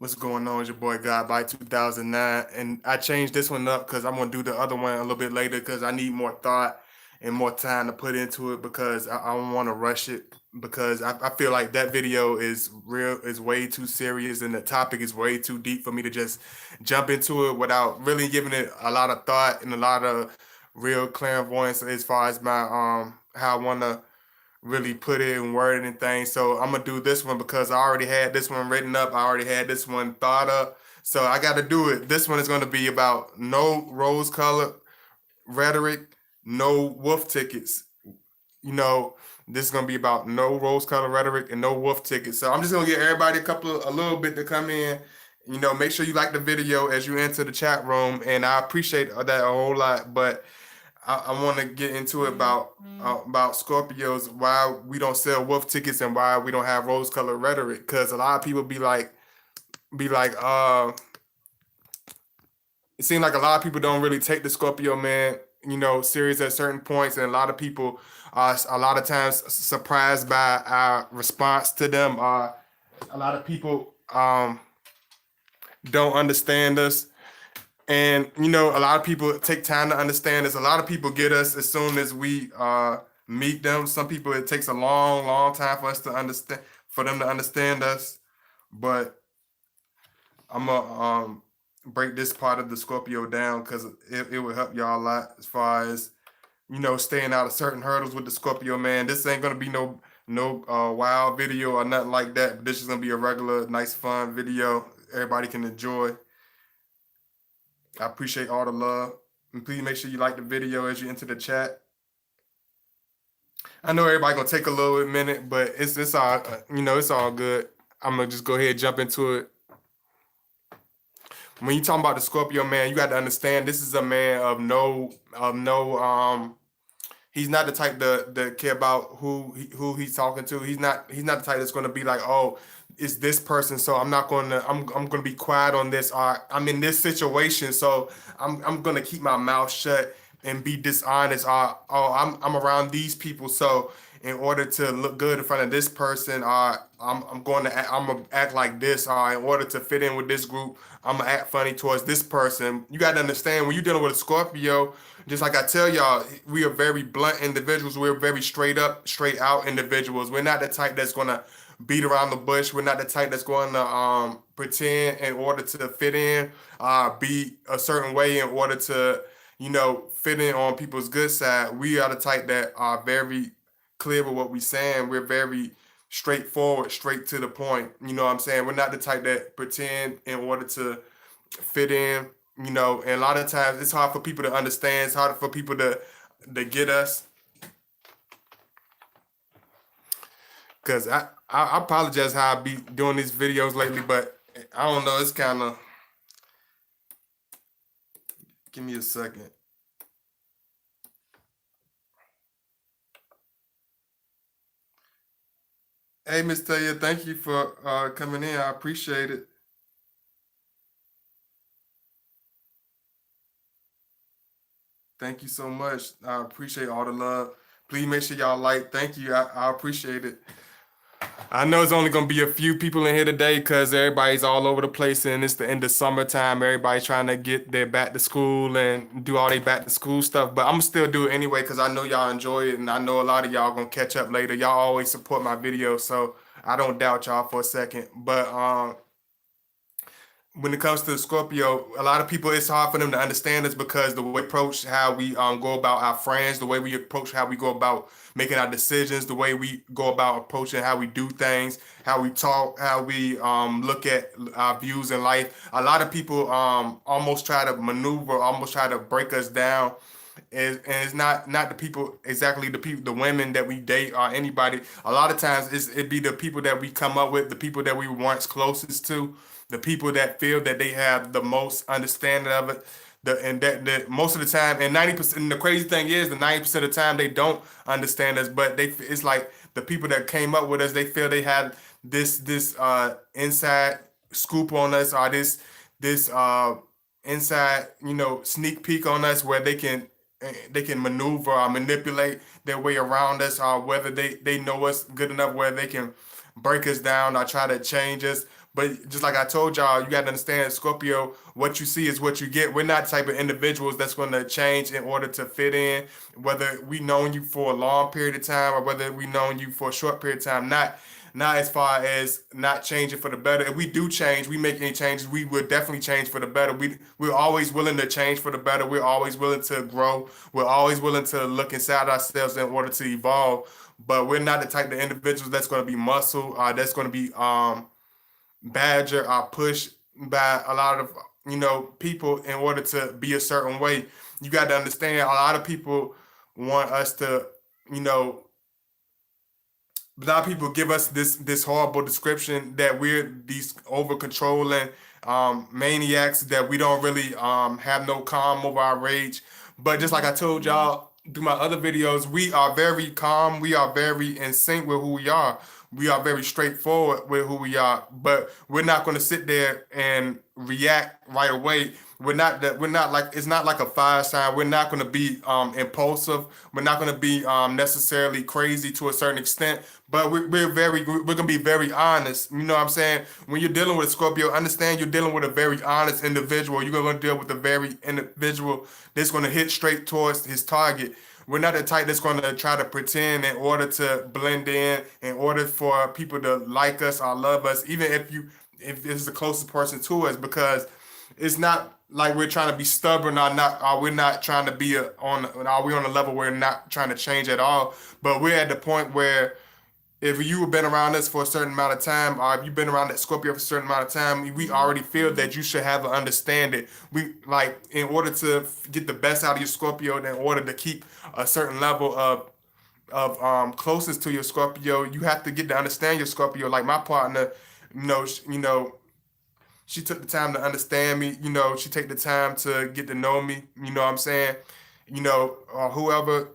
What's going on? It's your boy God by 2009, and I changed this one up because I'm gonna do the other one a little bit later because I need more thought and more time to put into it because I don't want to rush it because I feel like that video is way too serious and the topic is way too deep for me to just jump into it without really giving it a lot of thought and a lot of real clairvoyance as far as my how I want to really put it and word it and things. So I'm gonna do this one because I already had this one written up. I already had this one thought up. So I got to do it. This one is going to be about no rose colored rhetoric, no wolf tickets. You know, this is going to be about no rose colored rhetoric and no wolf tickets. So I'm just going to get everybody a little bit to come in. Make sure you like the video as you enter the chat room, and I appreciate that a whole lot. But I want to get into it about Scorpios, why we don't sell wolf tickets and why we don't have rose colored rhetoric. Because a lot of people be like, it seems like a lot of people don't really take the Scorpio man, serious at certain points, and a lot of people are a lot of times surprised by our response to them. A lot of people don't understand us. And a lot of people take time to understand this. A lot of people get us as soon as we meet them. Some people it takes a long, long time for us to understand, for them to understand us. But I'm gonna break this part of the Scorpio down because it will help y'all a lot as far as staying out of certain hurdles with the Scorpio man. This ain't gonna be no wild video or nothing like that. But this is gonna be a regular, nice, fun video everybody can enjoy. I appreciate all the love. And please make sure you like the video as you enter the chat. I know everybody gonna take a little minute, but it's all it's all good. I'm gonna just go ahead and jump into it. When you talking about the Scorpio man, you got to understand this is a man of no. He's not the type to care about who he's talking to. He's not the type that's gonna be like, oh, it's this person, so I'm gonna be quiet on this. Or I'm in this situation, so I'm gonna keep my mouth shut and be dishonest. Or oh, I'm around these people, so in order to look good in front of this person, I'm gonna act like this. Or in order to fit in with this group, I'm gonna act funny towards this person. You got to understand when you're dealing with a Scorpio. Just like I tell y'all, we are very blunt individuals. We're very straight up, straight out individuals. We're not the type that's gonna beat around the bush. We're not the type that's going to pretend in order to fit in, be a certain way in order to, fit in on people's good side. We are the type that are very clear with what we're saying. We're very straightforward, straight to the point. You know what I'm saying? We're not the type that pretend in order to fit in, and a lot of times it's hard for people to understand. It's hard for people to get us. Cause I apologize how I be doing these videos lately, but I don't know. It's kind of. Give me a second. Hey, Miss Taya, thank you for coming in. I appreciate it. Thank you so much. I appreciate all the love. Please make sure y'all like. Thank you. I appreciate it. I know it's only gonna be a few people in here today because everybody's all over the place and it's the end of summertime. Everybody's trying to get their back to school and do all their back to school stuff. But I'm gonna still do it anyway because I know y'all enjoy it and I know a lot of y'all gonna catch up later. Y'all always support my videos, so I don't doubt y'all for a second. But when it comes to Scorpio, a lot of people it's hard for them to understand us because the way we approach how we go about our friends, the way we approach how we go about making our decisions, the way we go about approaching how we do things, how we talk, how we look at our views in life. A lot of people almost try to maneuver, almost try to break us down. And it's not the people exactly the women that we date or anybody. A lot of times it be the people that we come up with, the people that we were once closest to, the people that feel that they have the most understanding of it. And that most of the time, and 90%. And the crazy thing is, the 90% of the time they don't understand us, but it's like the people that came up with us, they feel they had this inside scoop on us, or this inside sneak peek on us where they can maneuver or manipulate their way around us, or whether they know us good enough where they can break us down or try to change us. But just like I told y'all, you got to understand, Scorpio, what you see is what you get. We're not the type of individuals that's going to change in order to fit in, whether we known you for a long period of time or whether we known you for a short period of time. Not as far as not changing for the better. If we do change, we make any changes, we will definitely change for the better. We're always willing to change for the better. We're always willing to grow. We're always willing to look inside ourselves in order to evolve. But we're not the type of individuals that's going to be muscle, that's going to be badger or pushed by a lot of people in order to be a certain way. You got to understand, a lot of people want us to, you know, a lot of people give us this horrible description that we're these over controlling maniacs, that we don't really have no calm over our rage. But just like I told y'all through my other videos, we are very calm. We are very in sync with who we are. We are very straightforward with who we are. But we're not going to sit there and react right away. We're not like, it's not like a fire sign. We're not going to be impulsive. We're not going to be necessarily crazy to a certain extent, but we're gonna be very honest. You know what I'm saying? When you're dealing with a Scorpio, understand you're dealing with a very honest individual. You're gonna deal with a very individual that's gonna hit straight towards his target. We're not the type that's gonna try to pretend in order to blend in order for people to like us or love us, even if this is the closest person to us, because it's not like we're trying to be stubborn or not, or we're not trying to be are we on a level where we're not trying to change at all. But we're at the point where if you've been around us for a certain amount of time, or if you've been around that Scorpio for a certain amount of time, we already feel that you should have an understanding. We like, in order to get the best out of your Scorpio, in order to keep a certain level of closeness to your Scorpio, you have to get to understand your Scorpio. Like my partner, she took the time to understand me. She take the time to get to know me. You know what I'm saying? Whoever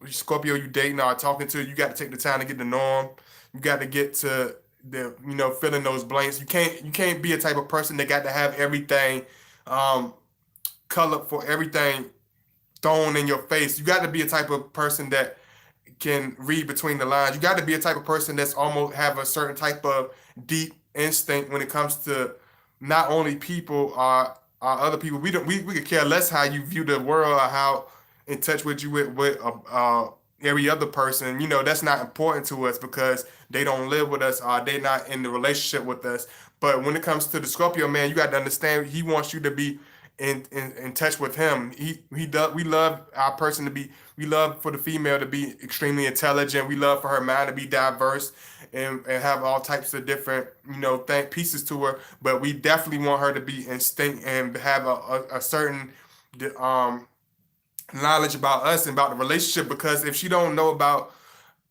Scorpio you dating or talking to, you got to take the time to get to know them. You got to get to filling those blanks. You can't be a type of person that got to have everything colored for everything thrown in your face. You got to be a type of person that can read between the lines. You got to be a type of person that's almost have a certain type of deep instinct when it comes to not only people or other people. We could care less how you view the world or how in touch with you with every other person. That's not important to us because they don't live with us or they not in the relationship with us. But when it comes to the Scorpio man, you got to understand he wants you to be in touch with him. He does. We love our person to be. We love for the female to be extremely intelligent. We love for her mind to be diverse and have all types of different pieces to her. But we definitely want her to be instinct and have a certain knowledge about us and about the relationship, because if she don't know about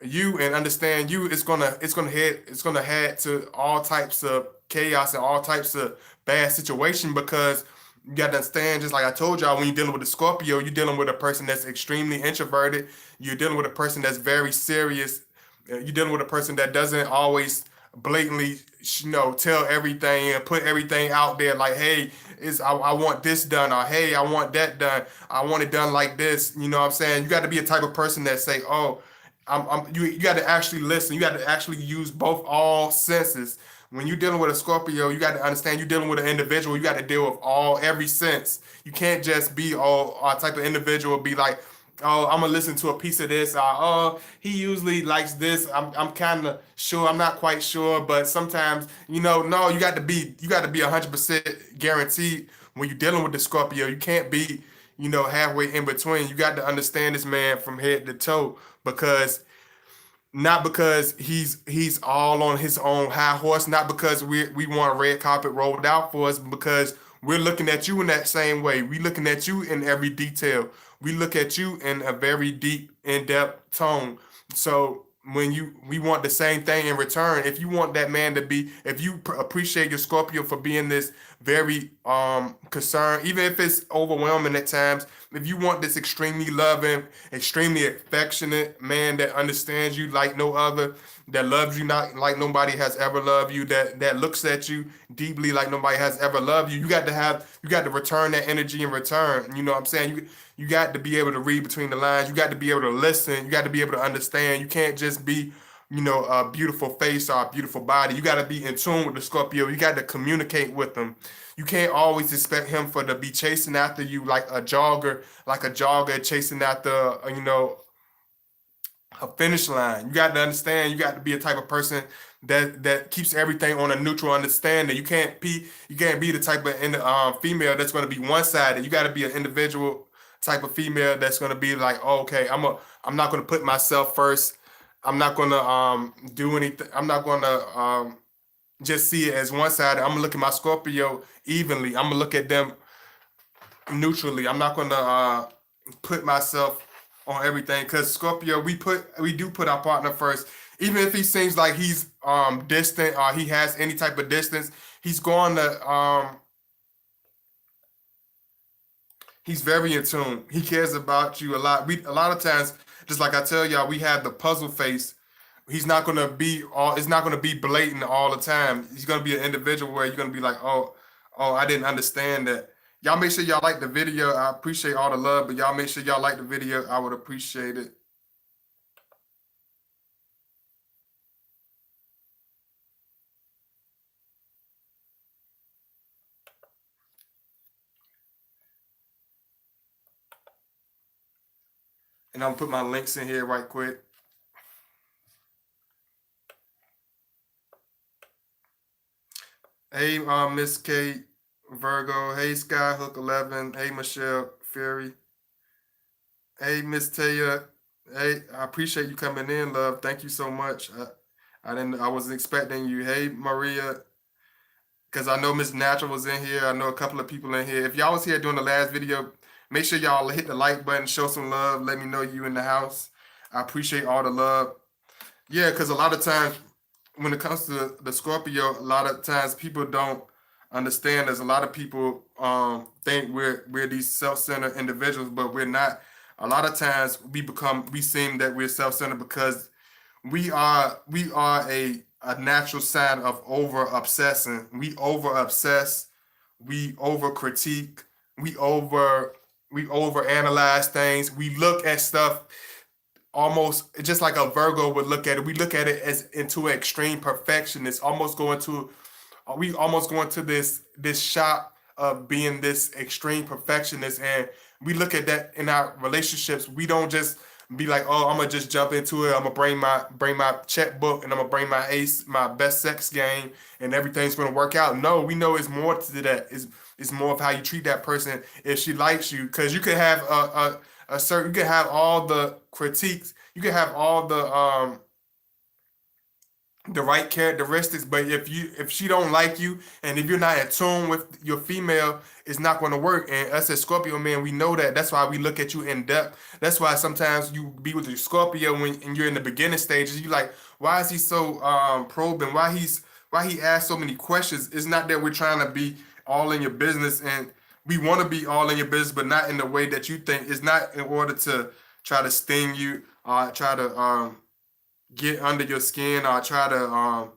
you and understand you, it's gonna head to all types of chaos and all types of bad situation. Because you got to understand, just like I told y'all, when you're dealing with a Scorpio, you're dealing with a person that's extremely introverted. You're dealing with a person that's very serious. You're dealing with a person that doesn't always blatantly, tell everything and put everything out there. Like, hey, I want this done, or hey, I want that done. I want it done like this. You know what I'm saying? You got to be a type of person that say, oh, you got to actually listen. You got to actually use both all senses. When you're dealing with a Scorpio, you got to understand you're dealing with an individual. You got to deal with every sense. You can't just be a type of individual, be like, oh, I'm gonna listen to a piece of this. Oh, he usually likes this. I'm kind of sure. I'm not quite sure, but sometimes, no, you got to be 100% guaranteed when you're dealing with the Scorpio. You can't be, halfway in between. You got to understand this man from head to toe, because not because he's all on his own high horse, not because we want a red carpet rolled out for us, because we're looking at you in that same way. We looking at you in every detail. We look at you in a very deep, in-depth tone. So we want the same thing in return. If you want that man to be, if you appreciate your Scorpio for being this very concerned, even if it's overwhelming at times, if you want this extremely loving, extremely affectionate man that understands you like no other, that loves you not like nobody has ever loved you, that looks at you deeply like nobody has ever loved you, you got to return that energy in return. You know what I'm saying? You got to be able to read between the lines. You got to be able to listen. You got to be able to understand. You can't just be, a beautiful face or a beautiful body. You got to be in tune with the Scorpio. You got to communicate with them. You can't always expect him for to be chasing after you like a jogger chasing after a finish line. You got to understand. You got to be a type of person that keeps everything on a neutral understanding. You can't be the type of female that's going to be one sided. You got to be an individual type of female that's going to be like, oh, okay, I'm not going to put myself first. I'm not going to do anything. I'm not going to just see it as one sided. I'm gonna look at my Scorpio evenly. I'm gonna look at them neutrally. I'm not gonna put myself on everything because Scorpio, we do put our partner first. Even if he seems like he's distant or he has any type of distance, he's going to he's very in tune. He cares about you a lot. We a lot of times, just like I tell y'all, we have the puzzle face. He's not gonna be all. It's not gonna be blatant all the time. He's gonna be an individual where you're gonna be like, oh, I didn't understand that. Y'all make sure y'all like the video. I appreciate all the love, but y'all make sure y'all like the video. I would appreciate it. And I'm gonna put my links in here right quick. Hey, Miss Kate, Virgo. Hey, Skyhook 11. Hey, Michelle Fury. Hey, Miss Taya. Hey, I appreciate you coming in, love. Thank you so much. I wasn't expecting you. Hey, Maria, because I know Miss Natural was in here. I know a couple of people in here. If y'all was here doing the last video, make sure y'all hit the like button, show some love. Let me know you in the house. I appreciate all the love. Yeah, because a lot of times when it comes to the Scorpio, a lot of times people don't understand. There's a lot of people think we're these self-centered individuals, but we're not. A lot of times we seem that we're self-centered because we are a natural sign of over obsessing. We over obsess, we over critique, we over we over analyze things. We look at stuff almost just like a Virgo would look at it. We look at it as into extreme perfection. It's almost going to we almost go into this shop of being this extreme perfectionist, and we look at that in our relationships. We don't just be like, oh, I'm gonna just jump into it. I'm gonna bring my checkbook and I'm gonna bring my best sex game, and everything's gonna work out. No, we know it's more to that. It's more of how you treat that person if she likes you, because you could have a certain, you could have all the critiques, you could have all the right characteristics, but if she don't like you and if you're not in tune with your female, it's not going to work. And us as Scorpio man, we know that. That's why we look at you in depth. That's why sometimes you be with your Scorpio when and you're in the beginning stages. You like, why is he so probing? Why he asks so many questions? It's not that we're trying to be all in your business, and we want to be all in your business, but not in the way that you think. It's not in order to try to sting you, try to get under your skin, or try to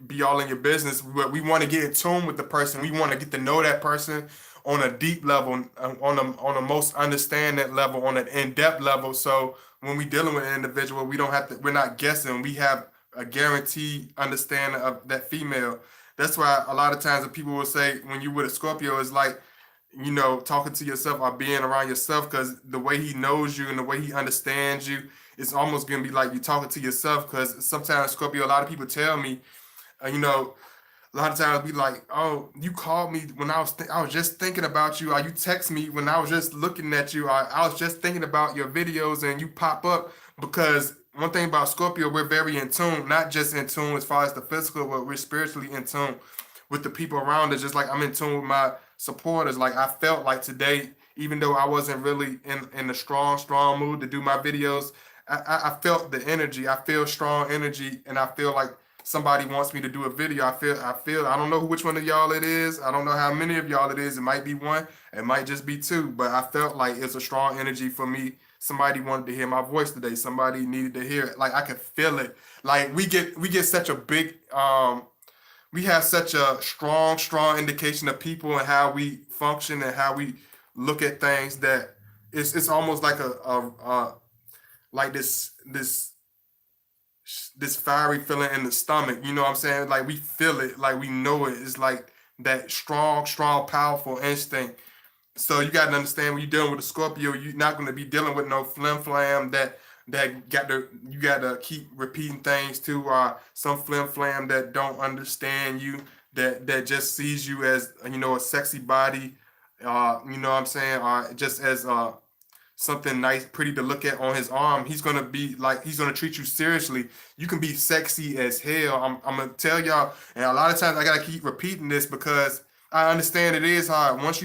be all in your business. But we want to get in tune with the person. We want to get to know that person on a deep level, on a most understanding level, on an in-depth level. So when we dealing with an individual, we don't have to. We're not guessing. We have a guaranteed understanding of that female. That's why a lot of times when people will say when you with a Scorpio, it's like talking to yourself or being around yourself, because the way he knows you and the way he understands you, it's almost gonna be like you talking to yourself. Because sometimes Scorpio, a lot of people tell me, a lot of times be like, "Oh, you called me when I was just thinking about you, or you text me when I was just looking at you, or I was just thinking about your videos, and you pop up." Because one thing about Scorpio, we're very in tune, not just in tune as far as the physical, but we're spiritually in tune with the people around us. Just like I'm in tune with my supporters. Like I felt like today, even though I wasn't really in a strong mood to do my videos, I felt the energy. I feel strong energy, and I feel like somebody wants me to do a video. I feel. I don't know which one of y'all it is. I don't know how many of y'all it is. It might be one. It might just be two. But I felt like it's a strong energy for me. Somebody wanted to hear my voice today. Somebody needed to hear it. Like I could feel it. Like we get such a big we have such a strong indication of people and how we function and how we look at things, that it's almost like a like this. this fiery feeling in the stomach. You know what I'm saying? Like we feel it, like we know it. It's like that strong, powerful instinct. So you got to understand when you're dealing with a Scorpio, you're not going to be dealing with no flim flam that got to you got to keep repeating things to some flim flam that don't understand you, that just sees you as a sexy body, you know what I'm saying, just as something nice, pretty to look at on his arm. He's gonna be like he's gonna treat you seriously. You can be sexy as hell. I'm gonna tell y'all, and a lot of times I gotta keep repeating this because I understand it is hard. Once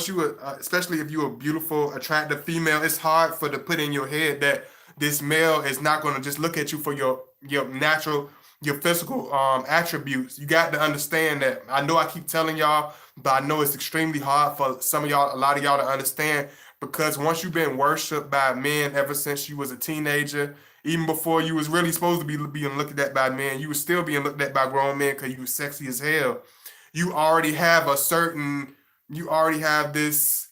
you especially if you're a beautiful, attractive female, it's hard for to put in your head that this male is not gonna just look at you for your natural, your physical attributes. You got to understand that. I know I keep telling y'all, but I know it's extremely hard for some of y'all, a lot of y'all to understand because once you've been worshipped by men ever since you was a teenager, even before you was really supposed to be being looked at by men, you was still being looked at by grown men because you was sexy as hell. You already have you already have this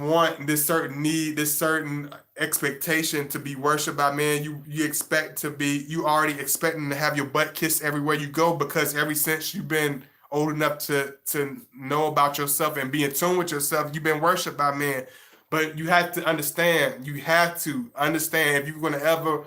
want, this certain need, this certain expectation to be worshipped by men. You expect to be, you already expecting to have your butt kissed everywhere you go because ever since you've been old enough to know about yourself and be in tune with yourself, you've been worshipped by men. But you have to understand if you're gonna ever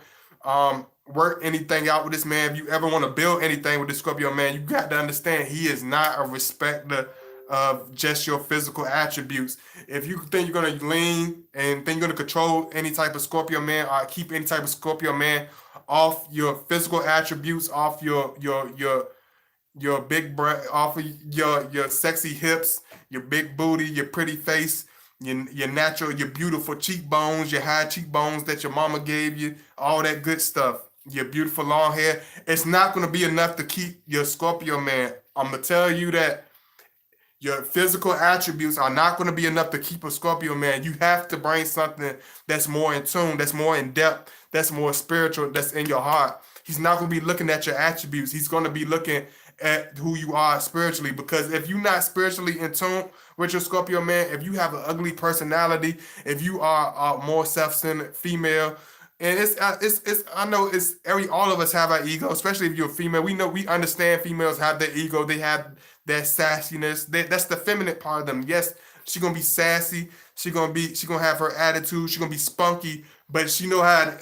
work anything out with this man, if you ever want to build anything with this Scorpio man, you got to understand he is not a respecter of just your physical attributes. If you think you're gonna lean and think you're gonna control any type of Scorpio man or keep any type of Scorpio man off your physical attributes, off your big breast, off of your sexy hips, your big booty, your pretty face, your natural, your beautiful cheekbones, your high cheekbones that your mama gave you, all that good stuff, your beautiful long hair. It's not gonna be enough to keep your Scorpio man. I'm gonna tell you that your physical attributes are not going to be enough to keep a Scorpio man. You have to bring something that's more in tune, that's more in depth, that's more spiritual, that's in your heart. He's not going to be looking at your attributes. He's going to be looking at who you are spiritually. Because if you're not spiritually in tune with your Scorpio man, if you have an ugly personality, if you are a more self-centered female, and it's I know it's every all of us have our ego, especially if you're a female. We understand females have their ego. They have that sassiness. That's the feminine part of them. Yes, she gonna be sassy. She gonna have her attitude. She gonna be spunky, but she know how.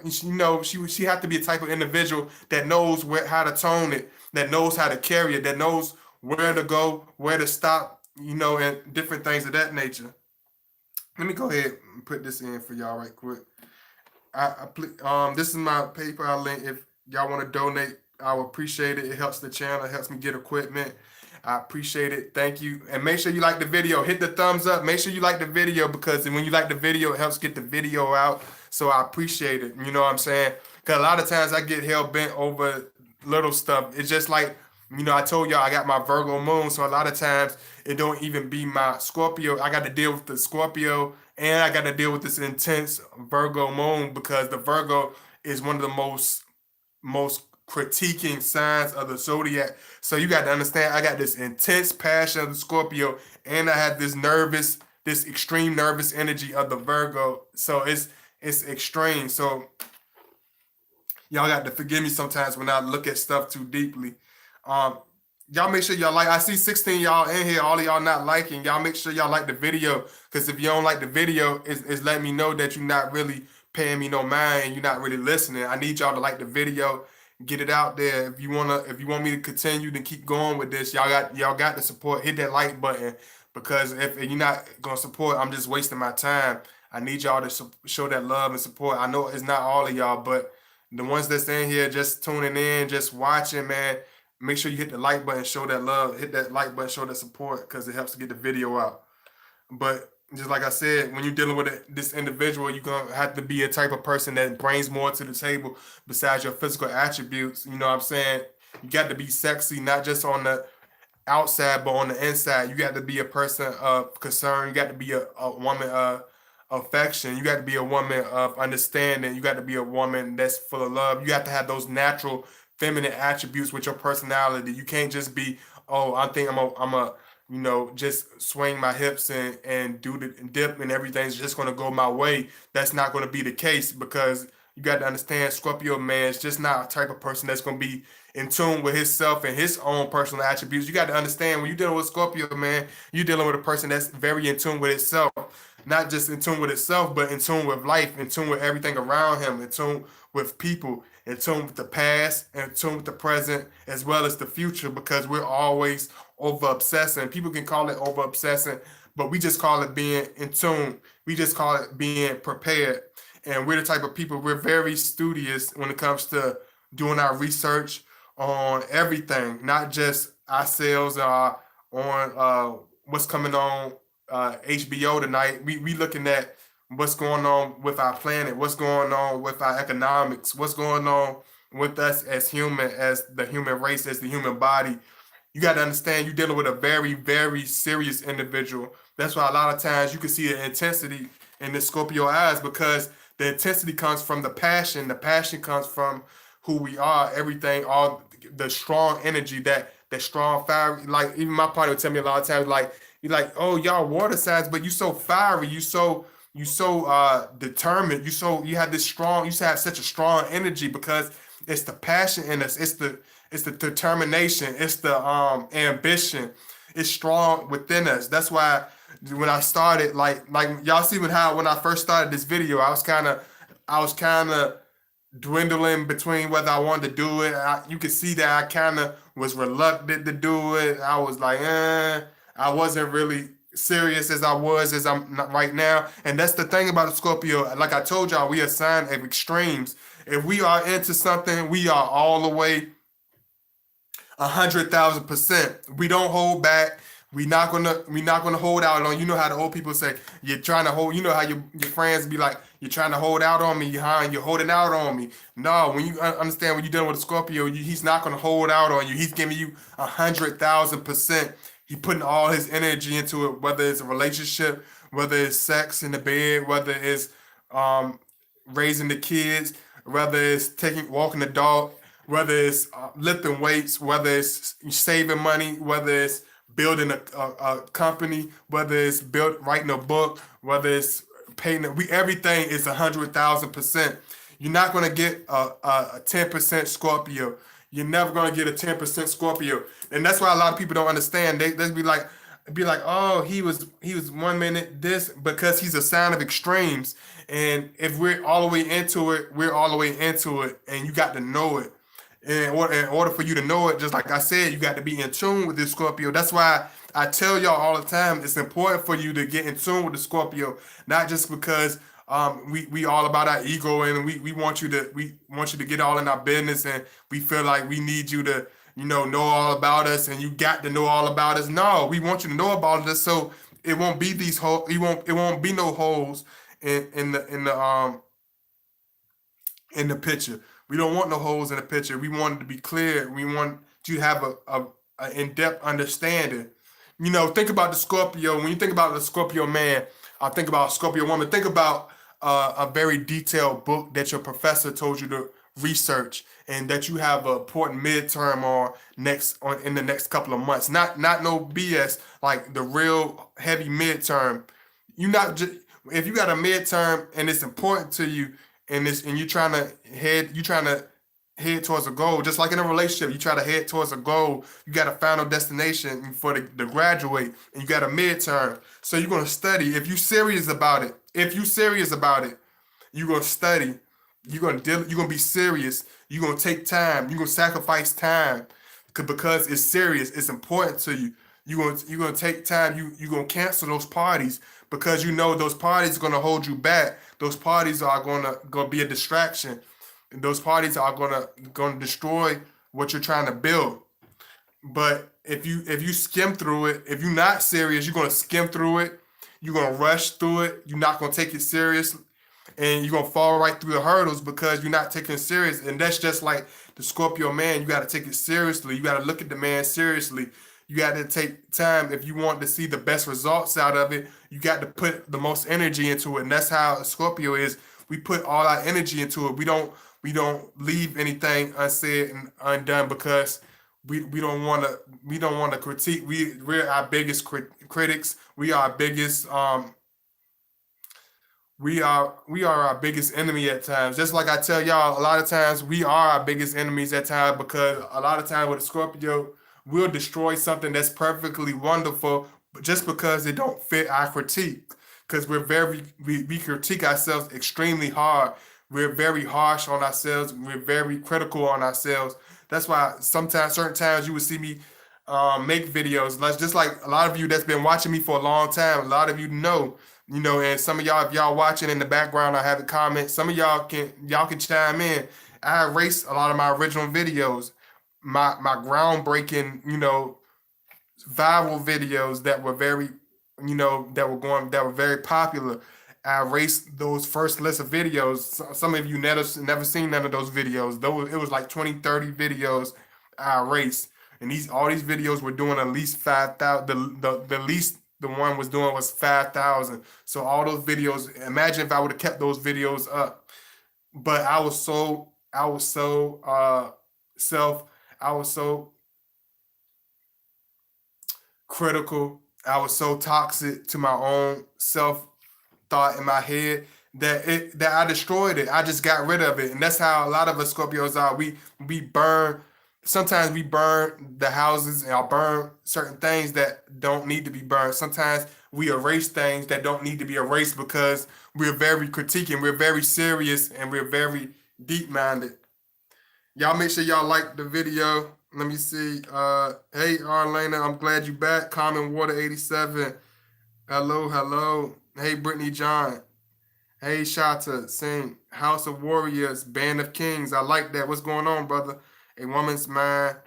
She have to be a type of individual that knows how to tone it, that knows how to carry it, that knows where to go, where to stop. And different things of that nature. Let me go ahead and put this in for y'all right quick. This is my PayPal link. If y'all want to donate, I would appreciate it. It helps the channel, it helps me get equipment. I appreciate it. Thank you. And make sure you like the video. Hit the thumbs up. Make sure you like the video because when you like the video, it helps get the video out. So I appreciate it. You know what I'm saying? Because a lot of times I get hell bent over little stuff. It's just like, I told y'all I got my Virgo moon. So a lot of times it don't even be my Scorpio. I got to deal with the Scorpio and I got to deal with this intense Virgo moon because the Virgo is one of the most critiquing signs of the zodiac. So you got to understand, I got this intense passion of the Scorpio, and I had this extreme nervous energy of the Virgo. So it's extreme. So y'all got to forgive me sometimes when I look at stuff too deeply. Y'all make sure y'all like. I see 16 y'all in here. All of y'all not liking. Y'all make sure y'all like the video because if you don't like the video, it's letting me know that you're not really paying me no mind and you're not really listening. I need y'all to like the video, get it out there. If you want me to continue to keep going with this, y'all got the support. Hit that like button because if you're not gonna support, I'm just wasting my time. I need y'all to show that love and support. I know it's not all of y'all, but the ones that's in here just tuning in, just watching, man. Make sure you hit the like button, show that love, hit that like button, show that support because it helps to get the video out. But just like I said, when you're dealing with this individual, you're going to have to be a type of person that brings more to the table besides your physical attributes. You know what I'm saying? You got to be sexy, not just on the outside, but on the inside. You got to be a person of concern. You got to be a woman of affection. You got to be a woman of understanding. You got to be a woman that's full of love. You have to have those natural feminine attributes with your personality. You can't just be, oh, I think I'm a just swing my hips and do the dip and everything's just going to go my way. That's not going to be the case because You got to understand Scorpio man is just not a type of person that's going to be in tune with himself and his own personal attributes. You got to understand when you're dealing with Scorpio man, you're dealing with a person that's very in tune with itself, not just in tune with itself, but in tune with life, in tune with everything around him, in tune with people, in tune with the past, in tune with the present, as well as the future, because we're always over obsessing. People can call it over obsessing, but we just call it being in tune. We just call it being prepared. And we're the type of people, we're very studious when it comes to doing our research on everything, not just ourselves on what's coming on HBO tonight. We looking at what's going on with our planet, what's going on with our economics, what's going on with us as human, as the human race, as the human body. You got to understand you're dealing with a very, very serious individual. That's why a lot of times you can see the intensity in the Scorpio eyes, because the intensity comes from the passion. The passion comes from who we are, everything, all the strong energy, that strong fire. Like even my partner would tell me a lot of times, like you're like, oh y'all water signs, but you so fiery, you so determined, you have this strong, you have such a strong energy because it's the passion in us, it's the determination, it's the ambition, it's strong within us. That's why when I started, like y'all see when I first started this video, I was kind of dwindling between whether I wanted to do it. You could see that I kind of was reluctant to do it. I was like, I wasn't really serious as I'm not right now. And that's the thing about the Scorpio. Like I told y'all, we are a sign of extremes. If we are into something, we are all the way 100,000%. We don't hold back. We not gonna hold out on. You know how the old people say you're trying to hold. You know how your friends be like you're trying to hold out on me. You're holding out on me. No, when you understand when you're dealing with a Scorpio, he's not gonna hold out on you. He's giving you 100,000%. He putting all his energy into it, whether it's a relationship, whether it's sex in the bed, whether it's um raising the kids, whether it's taking walking the dog, whether it's lifting weights, whether it's saving money, whether it's building a company, whether it's writing a book, whether it's paying. We everything is 100,000%. You're not gonna get a 10% Scorpio. You're never gonna get a 10% Scorpio, and that's why a lot of people don't understand. They be like, oh, he was 1 minute this because he's a sign of extremes. And if we're all the way into it, we're all the way into it, and you got to know it. In order for you to know it, just like I said, you got to be in tune with this Scorpio. That's why I tell y'all all the time, it's important for you to get in tune with the Scorpio, not just because we all about our ego and we want you to get all in our business and we feel like we need you to know all about us and you got to know all about us. No, we want you to know about us so it won't be these holes. It won't be no holes in the picture. We don't want no holes in the picture. We want it to be clear. We want you to have a in-depth understanding. Think about the Scorpio. When you think about the Scorpio man, I think about Scorpio woman. Think about a very detailed book that your professor told you to research and that you have an important midterm on in the next couple of months. Not no BS, like the real heavy midterm. You not just if you got a midterm and it's important to you and you trying to head towards a goal, just like in a relationship, you try to head towards a goal. You got a final destination for the graduate, and you got a midterm. So you're gonna study. If you serious about it, you're gonna study. You're gonna be serious. You're gonna take time. You're gonna sacrifice time because it's serious. It's important to you. You're gonna take time. You're gonna cancel those parties because you know those parties are gonna hold you back. Those parties are gonna be a distraction. And those parties are gonna destroy what you're trying to build. But if you skim through it, if you're not serious, you're gonna skim through it. You're gonna rush through it. You're not gonna take it serious, and you're gonna fall right through the hurdles because you're not taking it serious. And that's just like the Scorpio man. You got to take it seriously. You got to look at the man seriously. You got to take time if you want to see the best results out of it. You got to put the most energy into it, and that's how a Scorpio is. We put all our energy into it. We don't leave anything unsaid and undone because we don't want to critique. We're our biggest critics. We are our biggest we are our biggest enemy at times. Just like I tell y'all, a lot of times we are our biggest enemies at times, because a lot of times with a Scorpio, we'll destroy something that's perfectly wonderful, but just because it don't fit our critique. Because we critique ourselves extremely hard. We're very harsh on ourselves. We're very critical on ourselves. That's why sometimes, certain times, you would see me make videos. Like, just like a lot of you that's been watching me for a long time. A lot of you know, and some of y'all, if y'all watching in the background, I have a comment. Some of y'all can chime in. I erased a lot of my original videos, my groundbreaking, viral videos that were very, that were very popular. I erased those first list of videos. Some of you never seen none of those videos. Those, it was like 20, 30 videos I erased. And all these videos were doing at least 5,000. The least the one was doing was 5,000. So all those videos, imagine if I would have kept those videos up. But self I was so critical. I was so toxic to my own self thought in my head that I destroyed it. I just got rid of it, and that's how a lot of us Scorpios are. We burn. Sometimes we burn the houses, and I burn certain things that don't need to be burned. Sometimes we erase things that don't need to be erased because we're very critiquing, we're very serious, and we're very deep minded. Y'all make sure y'all like the video. Let me see. Hey Arlena, I'm glad you back. Common Water 87. Hello, hello. Hey Brittany John. Hey Shata, sing House of Warriors, Band of Kings. I like that. What's going on, brother? A woman's mind,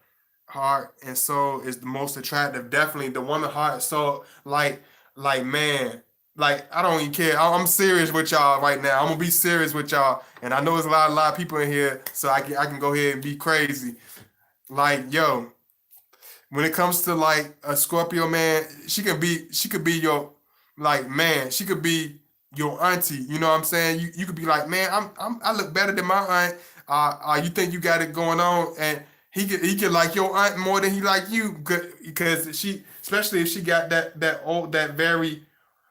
heart, and soul is the most attractive. Definitely, the woman heart and soul. Like man, like I don't even care. I'm serious with y'all right now. I'm gonna be serious with y'all, and I know there's a lot of people in here, so I can go ahead and be crazy. Like yo, when it comes to like a Scorpio man, she could be your like man, she could be your auntie. You know what I'm saying? You could be like, man, I look better than my aunt. You think you got it going on, and he could like your aunt more than he like you, because she, especially if she got that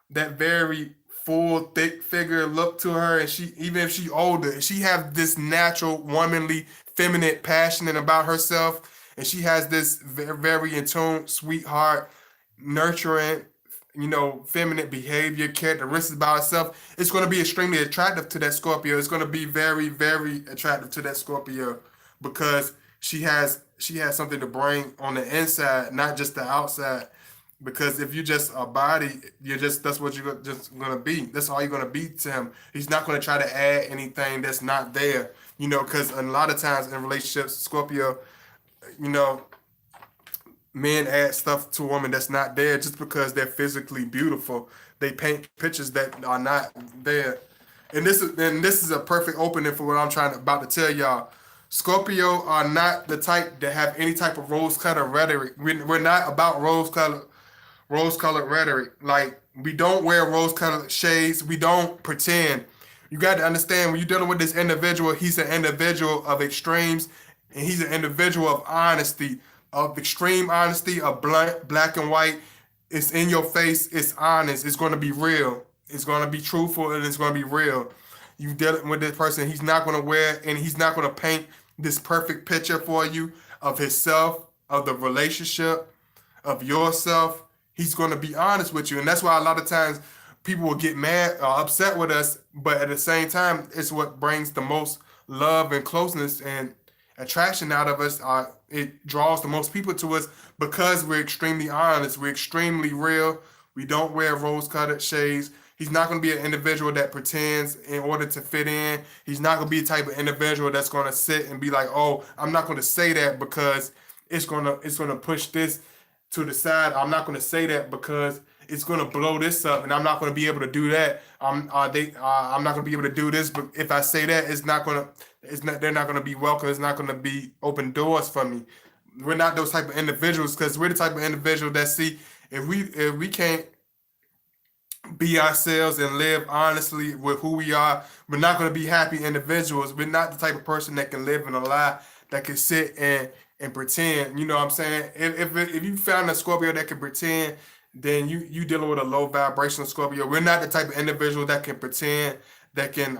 very full, thick figure look to her, and she, even if she older, she have this natural, womanly, feminine, passionate about herself, and she has this very in tune, sweetheart, nurturing, feminine behavior, characteristics about herself. It's going to be extremely attractive to that Scorpio. It's going to be very, very attractive to that Scorpio, because she has something to bring on the inside, not just the outside. Because if you just a body, that's what you're just gonna be. That's all you're gonna be to him. He's not gonna try to add anything that's not there. Because a lot of times in relationships, Scorpio, you know, men add stuff to women that's not there just because they're physically beautiful. They paint pictures that are not there. And this is a perfect opening for what I'm trying to about to tell y'all. Scorpio are not the type that have any type of rose-colored rhetoric. We're not about rose-colored rhetoric. Like, we don't wear rose-colored shades. We don't pretend. You got to understand, when you're dealing with this individual, he's an individual of extremes, and he's an individual of honesty, of extreme honesty, of blunt, black and white. It's in your face. It's honest. It's going to be real. It's going to be truthful, and it's going to be real. You dealing with this person. He's not going to wear, and he's not going to paint this perfect picture for you of himself, of the relationship, of yourself. He's going to be honest with you. And that's why a lot of times people will get mad or upset with us. But at the same time, it's what brings the most love and closeness and attraction out of us. It draws the most people to us because we're extremely honest. We're extremely real. We don't wear rose-colored shades. He's not going to be an individual that pretends in order to fit in. He's not going to be the type of individual that's going to sit and be like, "Oh, I'm not going to say that because it's gonna push this to the side. I'm not going to say that because it's going to blow this up, and I'm not going to be able to do that. I'm not going to be able to do this. But if I say that, it's not going to. It's not. They're not going to be welcome. It's not going to be open doors for me. We're not those type of individuals, because we're the type of individual that see, if we can't be ourselves and live honestly with who we are, we're not going to be happy individuals. We're not the type of person that can live in a lie, that can sit and pretend. You know what I'm saying? If you found a Scorpio that can pretend, then you dealing with a low vibrational Scorpio. We're not the type of individual that can pretend, that can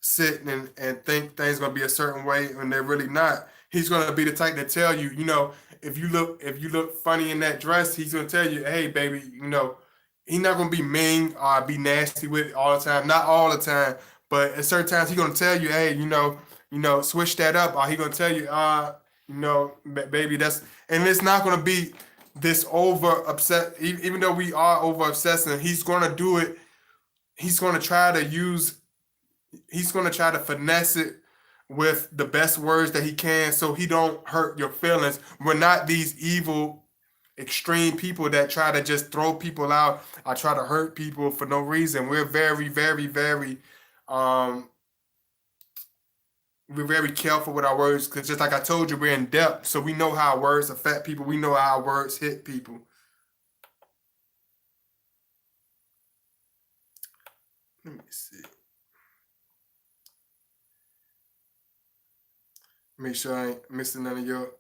sit and think things gonna be a certain way when they're really not. He's gonna be the type to tell you, if you look funny in that dress, he's gonna tell you, hey baby, he's not gonna be mean or be nasty with it all the time. Not all the time, but at certain times he's gonna tell you, hey, switch that up, or he gonna tell you, baby, and it's not gonna be this over upset. Even though we are over obsessing, he's gonna do it. He's gonna try to use. He's gonna try to finesse it with the best words that he can, so he don't hurt your feelings. We're not these evil, extreme people that try to just throw people out or try to hurt people for no reason. We're very, very, very, um, we're very careful with our words because, just like I told you, we're in depth, so we know how our words affect people. We know how our words hit people. Let me see. Make sure I ain't missing none of your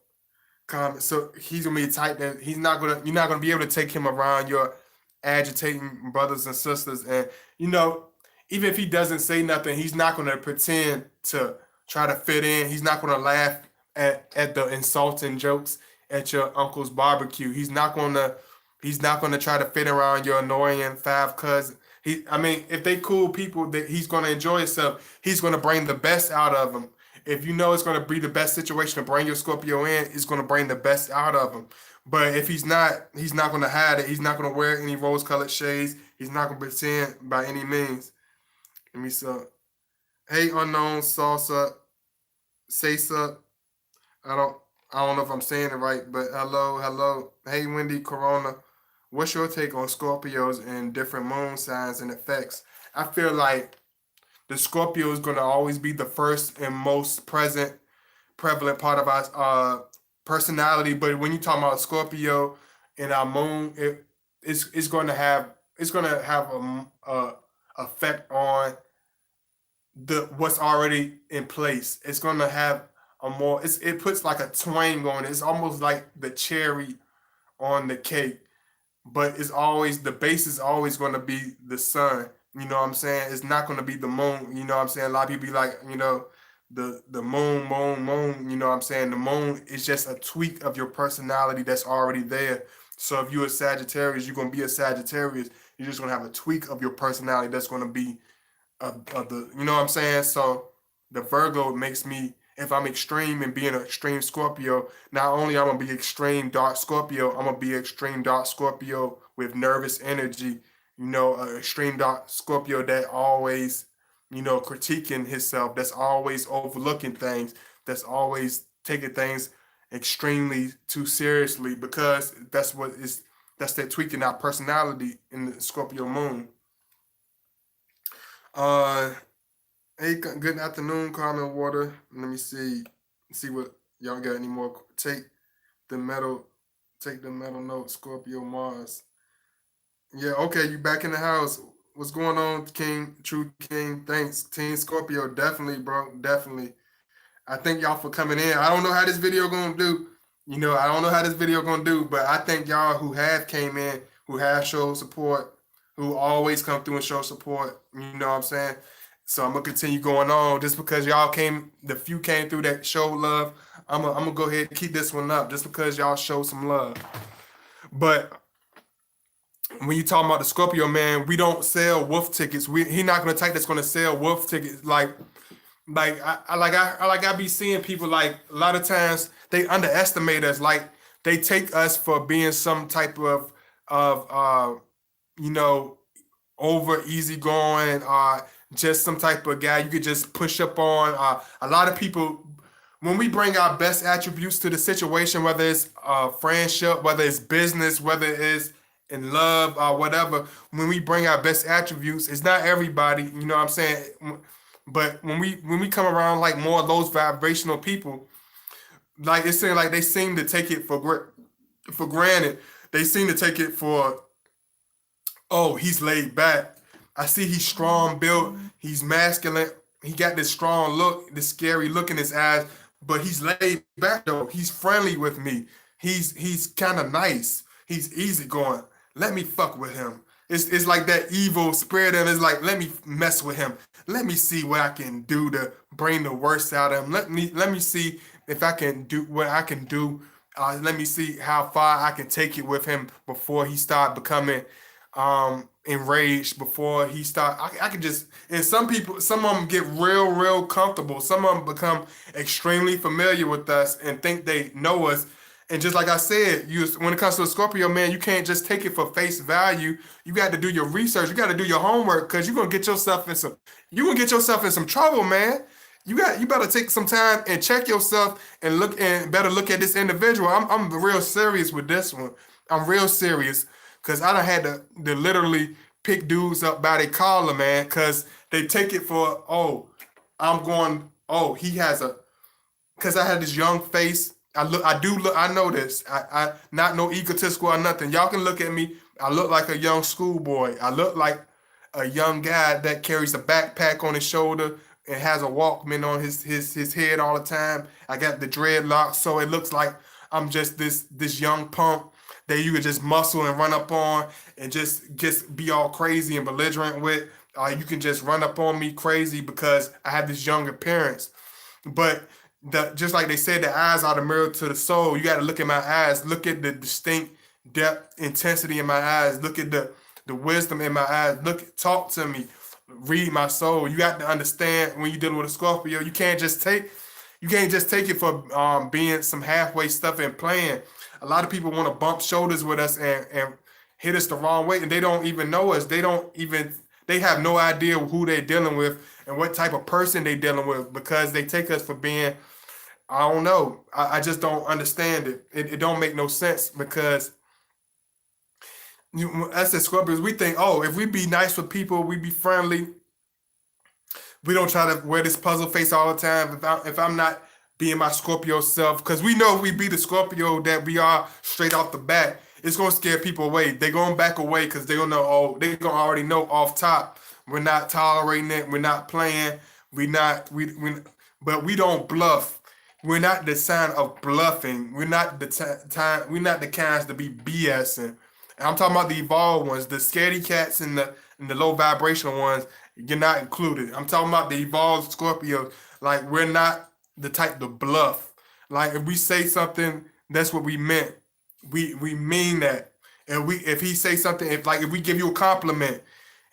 comments. So he's gonna be the type that you're not gonna be able to take him around your agitating brothers and sisters. And you know, even if he doesn't say nothing, he's not gonna pretend to try to fit in. He's not gonna laugh at the insulting jokes at your uncle's barbecue. He's not gonna try to fit around your annoying five cousin. I mean, if they cool people, that he's gonna enjoy himself. He's gonna bring the best out of them. If you know it's gonna be the best situation to bring your Scorpio in, it's gonna bring the best out of him. But if he's not gonna hide it. He's not gonna wear any rose-colored shades. He's not gonna pretend by any means. Let me see. Hey, unknown salsa, salsa. I don't I don't know if I'm saying it right, but hello, hello. Hey, Wendy Corona. What's your take on Scorpios and different moon signs and effects? I feel like the Scorpio is going to always be the first and most prevalent part of our personality. But when you talk about Scorpio and our moon, it's going to have a effect on the what's already in place. It's going to have it puts like a twang on it. It's almost like the cherry on the cake, but it's always the base is always going to be the sun. You know what I'm saying? It's not going to be the moon. You know what I'm saying? A lot of people be like, the moon. You know what I'm saying? The moon is just a tweak of your personality that's already there. So if you're a Sagittarius, you're going to be a Sagittarius. You're just going to have a tweak of your personality that's going to be of the. You know what I'm saying? So the Virgo makes me. If I'm extreme and being an extreme Scorpio, not only I'm gonna be extreme dark Scorpio, I'm gonna be extreme dark Scorpio with nervous energy. An extreme dark Scorpio that always, critiquing himself. That's always overlooking things. That's always taking things extremely too seriously because that's that tweaking our personality in the Scorpio moon. Uh, Hey, good afternoon, Carmen Water. Let me see what y'all got any more. The metal, take the metal note, Scorpio Mars. Yeah, okay, you back in the house. What's going on, King, True King? Thanks, Team Scorpio. Definitely, bro. Definitely. I thank y'all for coming in. I don't know how this video gonna do. I don't know how this video gonna do, but I thank y'all who have came in, who have showed support, who always come through and show support. You know what I'm saying? So I'm gonna continue going on just because the few came through that showed love. I'm gonna go ahead and keep this one up just because y'all show some love. But when you talking about the Scorpio man, we don't sell wolf tickets. He not gonna take that's gonna sell wolf tickets I be seeing people like a lot of times they underestimate us. Like they take us for being some type of you know over easygoing or just some type of guy you could just push up on. A lot of people, when we bring our best attributes to the situation, whether it's friendship, whether it's business, whether it's in love or whatever, when we bring our best attributes, it's not everybody, you know what I'm saying? But when we come around like more of those vibrational people, like it's saying like they seem to take it for granted. They seem to take it for, oh, he's laid back. I see he's strong built. He's masculine. He got this strong look, this scary look in his eyes. But he's laid back though. He's friendly with me. He's kind of nice. He's easygoing. let me fuck with him. It's like that evil spirit and it's like, let me mess with him. Let me see what I can do to bring the worst out of him. Let me see if I can do what I can do. Let me see how far I can take it with him before he start becoming enraged, before he start. I can just, and some people, some of them get real comfortable. Some of them become extremely familiar with us and think they know us. And just like I said, when it comes to a Scorpio, man, you can't just take it for face value. You got to do your research. You got to do your homework, because you're gonna get yourself in some trouble, man. You better take some time and check yourself and better look at this individual. I'm real serious with this one. I'm real serious, because I done had to literally pick dudes up by their collar, man, because they take it for, oh, he has a, because I had this young face. I know this. I not no egotistical or nothing. Y'all can look at me. I look like a young schoolboy. I look like a young guy that carries a backpack on his shoulder and has a Walkman on his head all the time. I got the dreadlocks, so it looks like I'm just this young punk that you could just muscle and run up on and just be all crazy and belligerent with. You can just run up on me crazy because I have this young appearance. But just like they said, the eyes are the mirror to the soul. You got to look at my eyes. Look at the distinct depth, intensity in my eyes. Look at the wisdom in my eyes. Talk to me. Read my soul. You got to understand, when you're dealing with a Scorpio, you can't just take it for being some halfway stuff and playing. A lot of people want to bump shoulders with us and hit us the wrong way, and they don't even know us. They have no idea who they're dealing with and what type of person they're dealing with, because they take us for being, I don't know. I just don't understand it. It don't make no sense, because us as Scorpios, we think, oh, if we be nice with people, we be friendly, we don't try to wear this puzzle face all the time. If I'm not being my Scorpio self, because we know if we be the Scorpio that we are straight off the bat, it's gonna scare people away. They gonna back away because they gonna know. Oh, they gonna already know off top. We're not tolerating it. We're not playing. We not we but we don't bluff. We're not the sign of bluffing. We're not the time. We're not the kinds to be BSing. And I'm talking about the evolved ones, the scaredy cats and the low vibrational ones. You're not included. I'm talking about the evolved Scorpios. Like, we're not the type to bluff. Like, if we say something, that's what we meant. We mean that. And if he say something, if we give you a compliment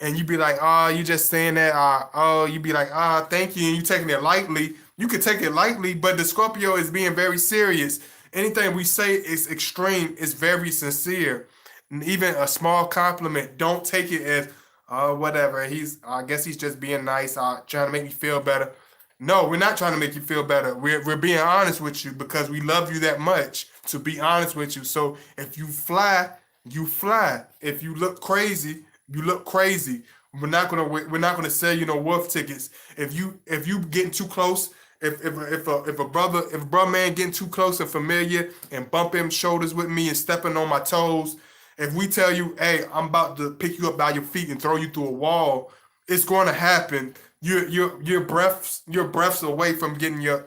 and you be like, oh, you just saying that, you be like, thank you, and you taking it lightly. You could take it lightly, but the Scorpio is being very serious. Anything we say is extreme, is very sincere. And even a small compliment, don't take it as, whatever. I guess he's just being nice, trying to make me feel better. No, we're not trying to make you feel better. We're being honest with you because we love you that much to be honest with you. So if you fly, you fly. If you look crazy, you look crazy. We're not gonna sell you no wolf tickets. If you getting too close, if a brother man getting too close and familiar and bumping shoulders with me and stepping on my toes, if we tell you, hey, I'm about to pick you up by your feet and throw you through a wall, it's going to happen. Your breaths away from getting your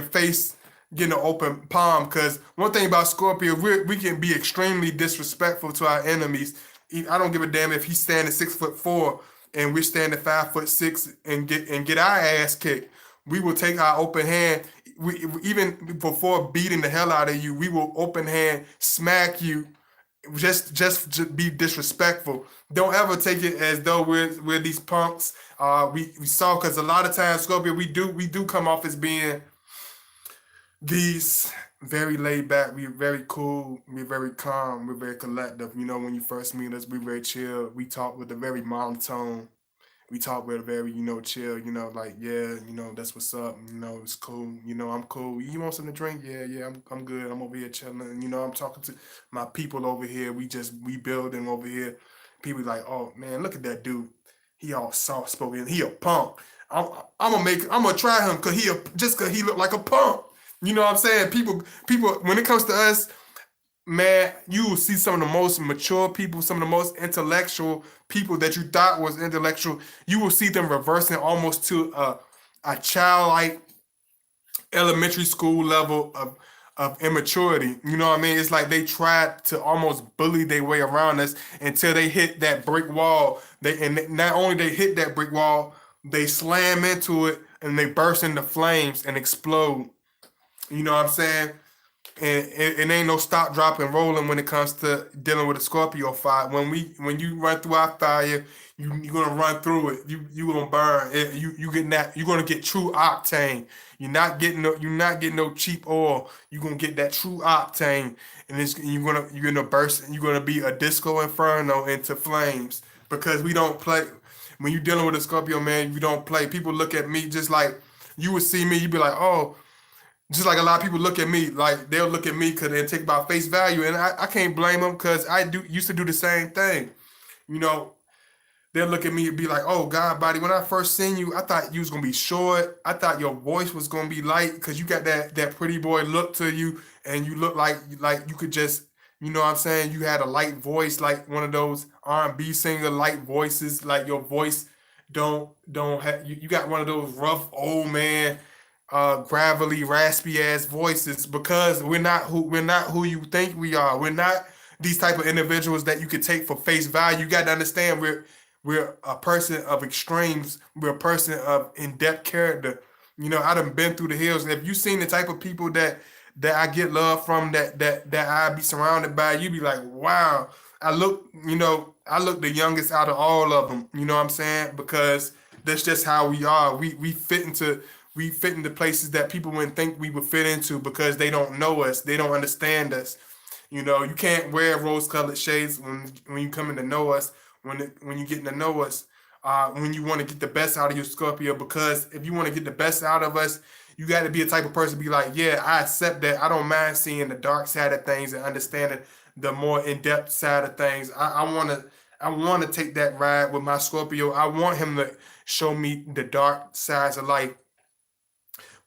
face, getting an open palm. Because one thing about Scorpio, we can be extremely disrespectful to our enemies. I don't give a damn if he's standing 6'4" and we're standing 5'6" and get our ass kicked. We will take our open hand. Even before beating the hell out of you, we will open hand smack you. Just to be disrespectful. Don't ever take it as though we're these punks. We saw, because a lot of times, Scorpio, we do come off as being these very laid back. We're very cool. We're very calm. We're very collective. When you first meet us, we're very chill. We talk with a very monotone. We talk with a very, chill, like, yeah, that's what's up. It's cool. I'm cool. You want something to drink? Yeah, yeah, I'm good. I'm over here chilling. I'm talking to my people over here. We building over here. People like, oh man, look at that dude. He all soft spoken. He a punk. I'm gonna try him just cause he look like a punk. You know what I'm saying? People, when it comes to us, man, you will see some of the most mature people, some of the most intellectual people that you thought was intellectual. You will see them reversing almost to a childlike elementary school level of immaturity. You know what I mean? It's like they tried to almost bully their way around us until they hit that brick wall. And not only they hit that brick wall, they slam into it and they burst into flames and explode. You know what I'm saying? And it ain't no stop, drop, and rolling when it comes to dealing with a Scorpio fire. When you run through our fire, you're gonna run through it. You gonna burn. You getting that. You're gonna get true octane. You're not getting no cheap oil. You're gonna get that true octane, and you're gonna burst. You're gonna be a disco inferno into flames because we don't play. When you're dealing with a Scorpio, man, you don't play. People look at me just like you would see me. You'd be like, oh, just like a lot of people look at me, like they'll look at me because they take about face value, and I can't blame them because I used to do the same thing. You know, they'll look at me and be like, "Oh God, body, when I first seen you, I thought you was gonna be short. I thought your voice was gonna be light because you got that pretty boy look to you, and you look like you could just, you know what I'm saying? You had a light voice, like one of those R&B singer light voices. Like your voice don't have you got one of those rough old man, gravelly, raspy ass voices because we're not who you think we are. We're not these type of individuals that you could take for face value. You got to understand we're a person of extremes. We're a person of in-depth character. You know, I done been through the hills. If you seen the type of people that I get love from, that I be surrounded by, you be like, wow. I look the youngest out of all of them. You know what I'm saying? Because that's just how we are. We fit into places that people wouldn't think we would fit into because they don't know us. They don't understand us. You know, you can't wear rose-colored shades when you coming to know us. When you getting to know us, when you want to get the best out of your Scorpio, because if you want to get the best out of us, you got to be a type of person to be like, yeah, I accept that. I don't mind seeing the dark side of things and understanding the more in-depth side of things. I want to take that ride with my Scorpio. I want him to show me the dark sides of life.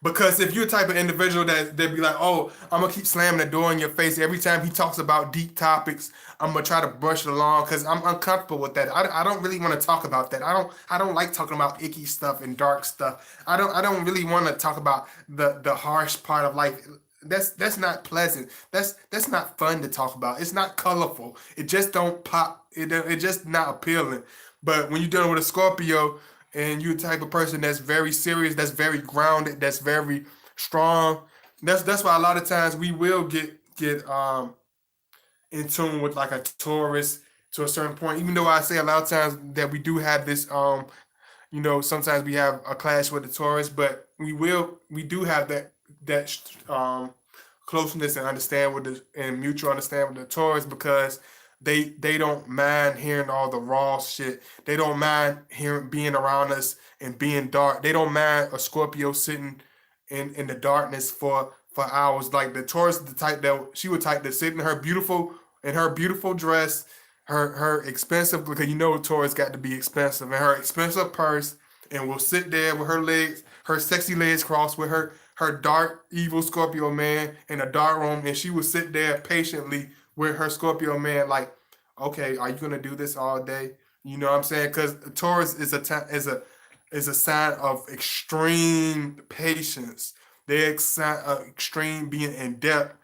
Because if you're the type of individual that be like, oh, I'm gonna keep slamming the door in your face every time he talks about deep topics, I'm gonna try to brush it along because I'm uncomfortable with that. I don't really want to talk about that. I don't like talking about icky stuff and dark stuff. I don't really want to talk about the harsh part of life. That's not pleasant. That's not fun to talk about. It's not colorful. It just don't pop. It just not appealing. But when you're dealing with a Scorpio and you're the type of person that's very serious, that's very grounded, that's very strong, that's why a lot of times we will get in tune with like a Taurus to a certain point. Even though I say a lot of times that we do have this sometimes we have a clash with the Taurus, but we do have that closeness and understand with the and mutual understand with the Taurus because they don't mind hearing all the raw shit. They don't mind hearing being around us and being dark. They don't mind a Scorpio sitting in the darkness for hours. Like the Taurus, the type that she would type to sit in her beautiful dress, her expensive because you know Taurus got to be expensive, and her expensive purse, and will sit there with her sexy legs crossed with her dark evil Scorpio man in a dark room, and she would sit there patiently with her Scorpio man, like, okay, are you gonna do this all day? You know what I'm saying? Because Taurus is a sign of extreme patience. They're a sign of extreme being in depth,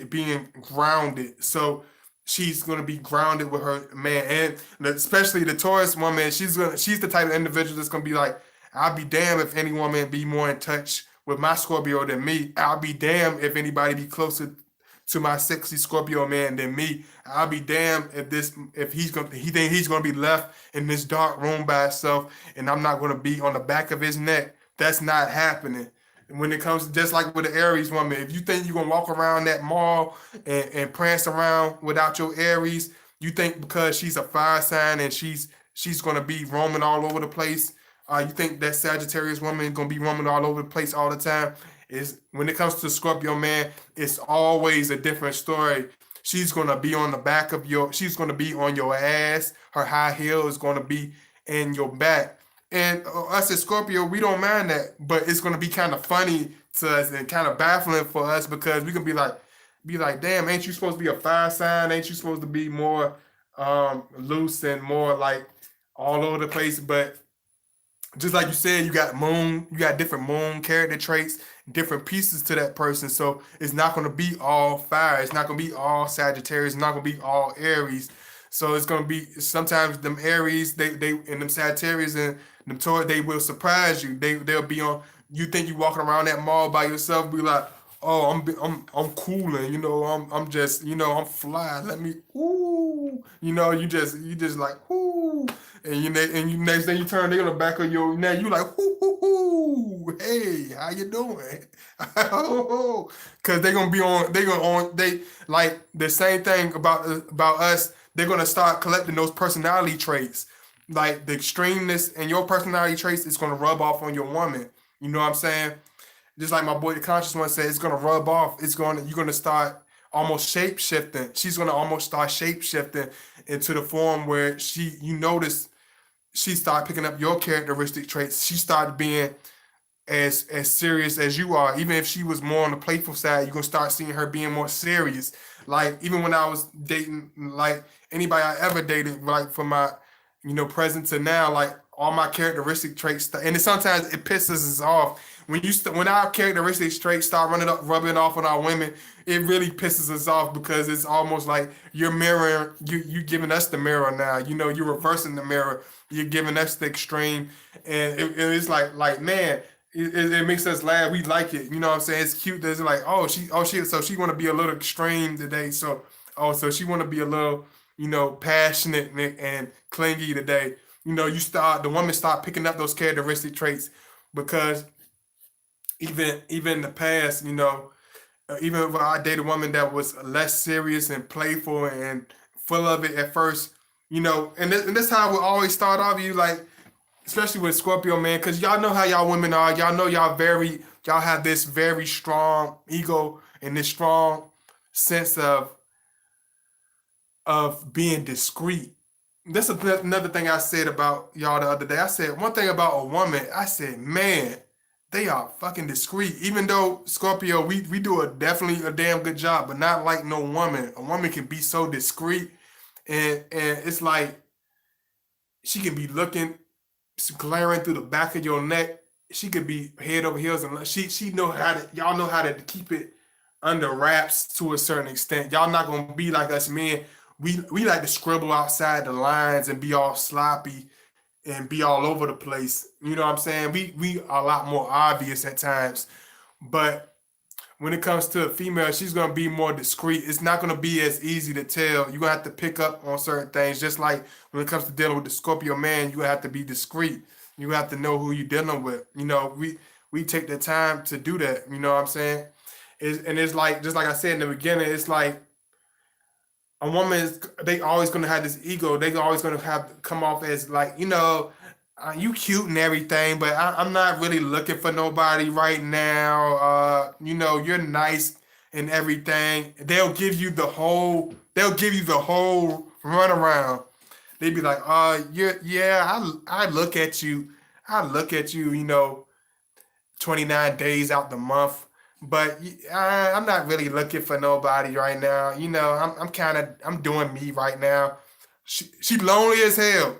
being grounded. So she's gonna be grounded with her man, and especially the Taurus woman. She's the type of individual that's gonna be like, I'll be damned if any woman be more in touch with my Scorpio than me. I'll be damned if anybody be closer to my sexy Scorpio man than me. I'll be damned if he think he's gonna be left in this dark room by himself, and I'm not gonna be on the back of his neck. That's not happening. When it comes to just like with the Aries woman, if you think you're gonna walk around that mall and prance around without your Aries, you think because she's a fire sign and she's gonna be roaming all over the place. You think that Sagittarius woman is gonna be roaming all over the place all the time? Is when it comes to Scorpio man, it's always a different story. She's gonna be on your ass. Her high heel is gonna be in your back. And us as Scorpio, we don't mind that, but it's gonna be kind of funny to us and kind of baffling for us because we can be like, damn, ain't you supposed to be a fire sign? Ain't you supposed to be more loose and more like all over the place? But just like you said, you got different moon character traits, different pieces to that person. So it's not gonna be all fire. It's not gonna be all Sagittarius. It's not gonna be all Aries. So it's gonna be sometimes them Aries, they and them Sagittarius and them Taurus, they will surprise you. They'll be on. You think you walking around that mall by yourself, be like, oh, I'm cooling. I'm just I'm fly. Let me ooh. You just like ooh. And you next thing you turn, they on the back of your neck. You like, hoo, hoo, hoo. Hey, how you doing? Because they gonna be on. They gonna on. They like the same thing about us. They're gonna start collecting those personality traits, like the extremeness and your personality traits. Is gonna rub off on your woman. You know what I'm saying? Just like my boy, the conscious one said, it's gonna rub off. You're gonna start almost shape shifting. She's gonna almost start shape shifting into the form where you notice she started picking up your characteristic traits. She started being as serious as you are. Even if she was more on the playful side, you're gonna start seeing her being more serious. Like even when I was dating, like anybody I ever dated, like from my present to now, like all my characteristic traits, and sometimes it pisses us off when our characteristic traits start rubbing off on our women. It really pisses us off because it's almost like you're mirroring, you giving us the mirror now. You're reversing the mirror. You're giving us the extreme, and it's like man, it makes us laugh. We like it. You know what I'm saying? It's cute. That it's like, so she want to be a little extreme today. So she want to be a little, passionate and clingy today. The woman start picking up those characteristic traits because even in the past, even if I dated a woman that was less serious and playful and full of it at first, and this how it will always start off. You like, especially with Scorpio, man, because y'all know how y'all women are. Y'all know y'all have this very strong ego and this strong sense of being discreet. That's another thing I said about y'all the other day. I said one thing about a woman. I said, man, they are fucking discreet. Even though Scorpio, we do definitely a damn good job, but not like no woman. A woman can be so discreet, and it's like she can be looking glaring through the back of your neck. She could be head over heels, and she know how to. Y'all know how to keep it under wraps to a certain extent. Y'all not gonna be like us men. We like to scribble outside the lines and be all sloppy and be all over the place. You know what I'm saying? We are a lot more obvious at times, but when it comes to a female, she's gonna be more discreet. It's not gonna be as easy to tell. You're gonna have to pick up on certain things. Just like when it comes to dealing with the Scorpio man, you have to be discreet. You have to know who you're dealing with. We take the time to do that. You know what I'm saying? It's like just like I said in the beginning, it's like a woman they always gonna have this ego. They always gonna have come off as like you cute and everything, but I'm not really looking for nobody right now. You're nice and everything. They'll give you the whole runaround. They be like, yeah, I look at you. I look at you, 29 days out the month. But I'm not really looking for nobody right now. I'm doing me right now. She lonely as hell.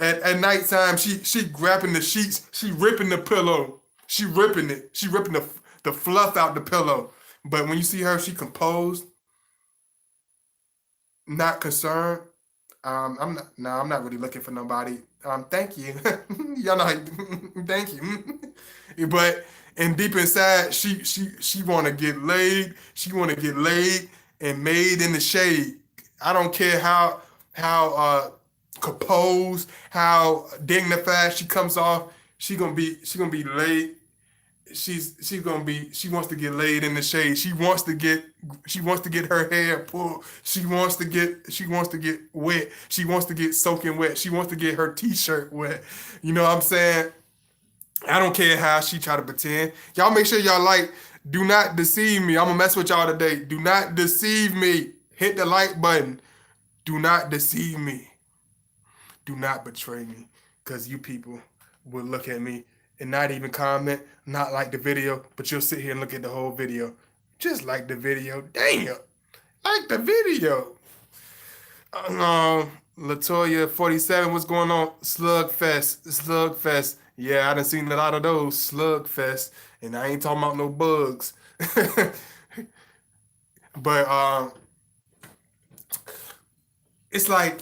At nighttime, she grabbing the sheets, she ripping the pillow, she ripping it, she ripping the fluff out the pillow. But when you see her, she composed, not concerned. I'm not. No, I'm not really looking for nobody. Thank you. Y'all know. Thank you. But and deep inside, she want to get laid. She want to get laid and made in the shade. I don't care how composed, how dignified she comes off. She gonna be laid. She wants to get laid in the shade. She wants to get her hair pulled. She wants to get wet. She wants to get soaking wet. She wants to get her t-shirt wet. You know what I'm saying? I don't care how she try to pretend. Y'all make sure y'all like, do not deceive me. I'm gonna mess with y'all today. Do not deceive me. Hit the like button. Do not deceive me. Do not betray me. Because you people will look at me and not even comment, not like the video, but you'll sit here and look at the whole video. Just like the video. Damn. Like the video. Latoya 47, what's going on? Slugfest. Slugfest. Yeah, I done seen a lot of those slugfest, and I ain't talking about no bugs. But it's like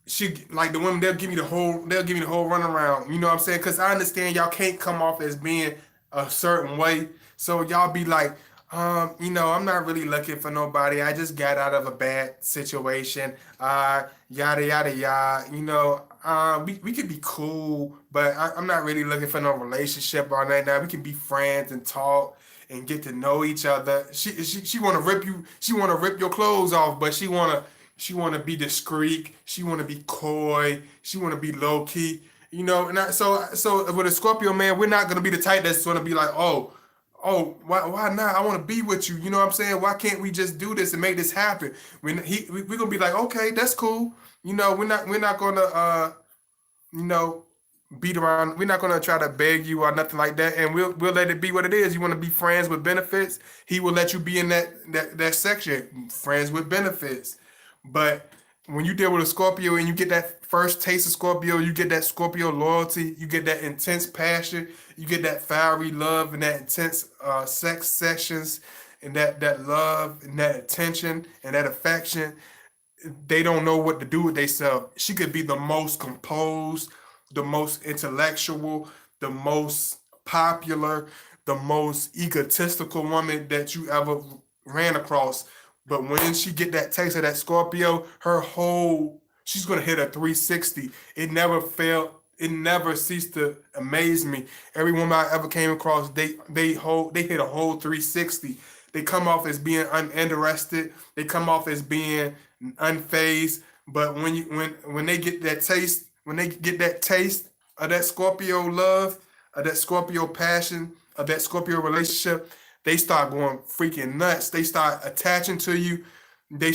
she like the women they'll give me the whole runaround. You know what I'm saying? Because I understand y'all can't come off as being a certain way, so y'all be like, I'm not really looking for nobody. I just got out of a bad situation. Yada yada yada. We could be cool, but I'm not really looking for no relationship or nothing. Now we can be friends and talk and get to know each other. She want to rip you. She want to rip your clothes off, but she want to be discreet. She want to be coy. She want to be low key. So with a Scorpio man, we're not gonna be the type that's gonna be like, why not? I want to be with you. You know what I'm saying? Why can't we just do this and make this happen? We're gonna be like, okay, that's cool. We're not gonna you know, beat around. We're not gonna try to beg you or nothing like that, and we'll let it be what it is. You want to be friends with benefits? He will let you be in that section, friends with benefits. But when you deal with a Scorpio and you get that first taste of Scorpio, you get that Scorpio loyalty, you get that intense passion, you get that fiery love and that intense sex sessions and that love and that attention and that affection. They don't know what to do with themselves. She could be the most composed, the most intellectual, the most popular, the most egotistical woman that you ever ran across. But when she get that taste of that Scorpio, she's gonna hit a 360. It never failed. It never ceased to amaze me. Every woman I ever came across, they hit a whole 360. They come off as being uninterested. They come off as being unfazed. But when they get that taste, when they get that taste of that Scorpio love, of that Scorpio passion, of that Scorpio relationship, they start going freaking nuts. They start attaching to you. They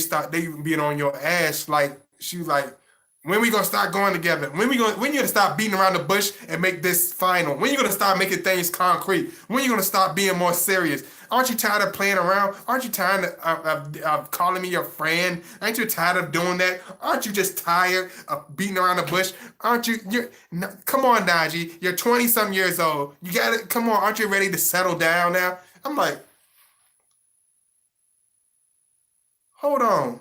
being on your ass. Like she was like, when we gonna start going together? When you gonna stop beating around the bush and make this final? When you gonna start making things concrete? When you gonna stop being more serious? Aren't you tired of playing around? Aren't you tired of calling me your friend? Aren't you tired of doing that? Aren't you just tired of beating around the bush? Aren't you? No, come on, Najee. You're 20 some years old. You got to come on. Aren't you ready to settle down now? I'm like, hold on.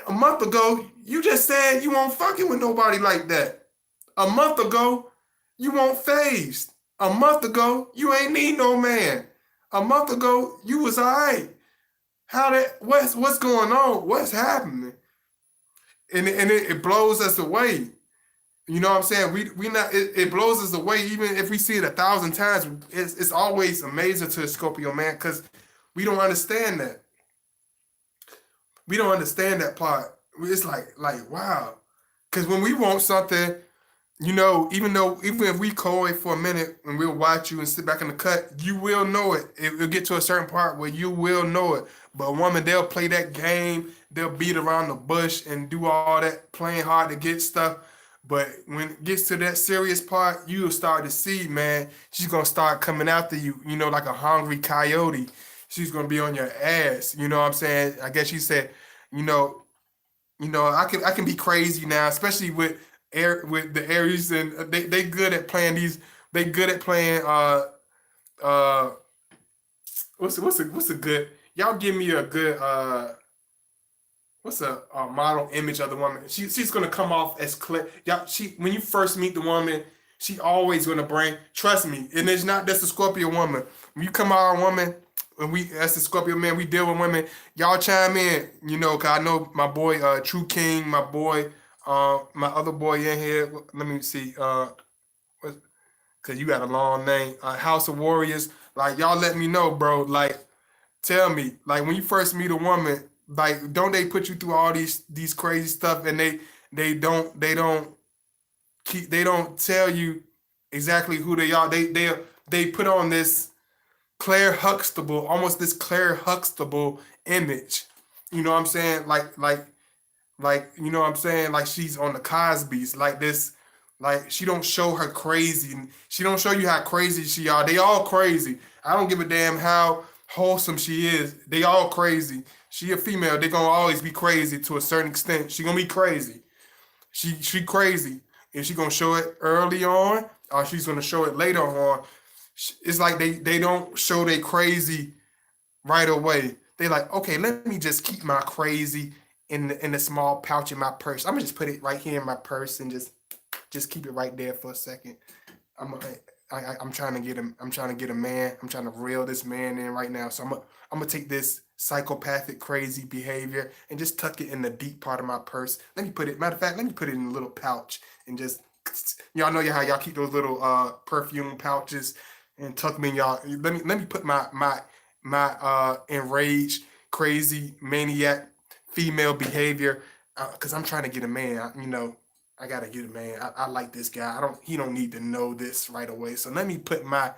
A month ago, you just said you won't fucking with nobody like that. A month ago, you won't phased. A month ago, you ain't need no man. A month ago, you was alright. What's going on? What's happening? And it blows us away. You know what I'm saying? We not it blows us away even if we see it 1,000 times. It's always amazing to a Scorpio man because we don't understand that. We don't understand that part. It's like wow. Because when we want something, even if we coy for a minute and we'll watch you and sit back in the cut, you will know it. It will get to a certain part where you will know it. But a woman, they'll play that game, they'll beat around the bush and do all that playing hard to get stuff. But when it gets to that serious part, you'll start to see, man, she's gonna start coming after you, like a hungry coyote. She's gonna be on your ass. You know what I'm saying? I guess she said, you know, I can be crazy now, especially with the Aries, and they good at playing these. They good at playing. Uh what's a good? Y'all give me a good what's a model image of the woman? She's gonna come off as clear. Y'all, when you first meet the woman, she always gonna bring. Trust me, and it's not just a Scorpio woman. When you come out a woman, when we as the Scorpio man, we deal with women. Y'all chime in, cause I know my boy True King, my boy, my other boy in here. Let me see, cause you got a long name. House of Warriors. Like y'all, let me know, bro. Like tell me, like when you first meet a woman, like don't they put you through all these crazy stuff, and they don't tell you exactly who they are. They put on this Claire Huxtable, almost this Claire Huxtable image. You know what I'm saying? Like you know what I'm saying? Like she's on the Cosby's, like this. Like she don't show her crazy. She don't show you how crazy she are. They all crazy. I don't give a damn how wholesome she is. They all crazy. She a female. They gonna always be crazy to a certain extent. She gonna be crazy. She crazy. And she gonna show it early on, or she's gonna show it later on. It's like they don't show they crazy right away. They like, okay, let me just keep my crazy in the small pouch in my purse. I'm gonna just put it right here in my purse and just keep it right there for a second. I'm I'm trying to get him. I'm trying to get a man. I'm trying to reel this man in right now. So I'm gonna take this psychopathic, crazy behavior and just tuck it in the deep part of my purse. Let me put it. Matter of fact, let me put it in a little pouch and just y'all know how y'all keep those little perfume pouches and tuck them in y'all. Let me put my enraged, crazy, maniac female behavior because I'm trying to get a man. I gotta get a man. I like this guy. I don't. He don't need to know this right away. So let me put my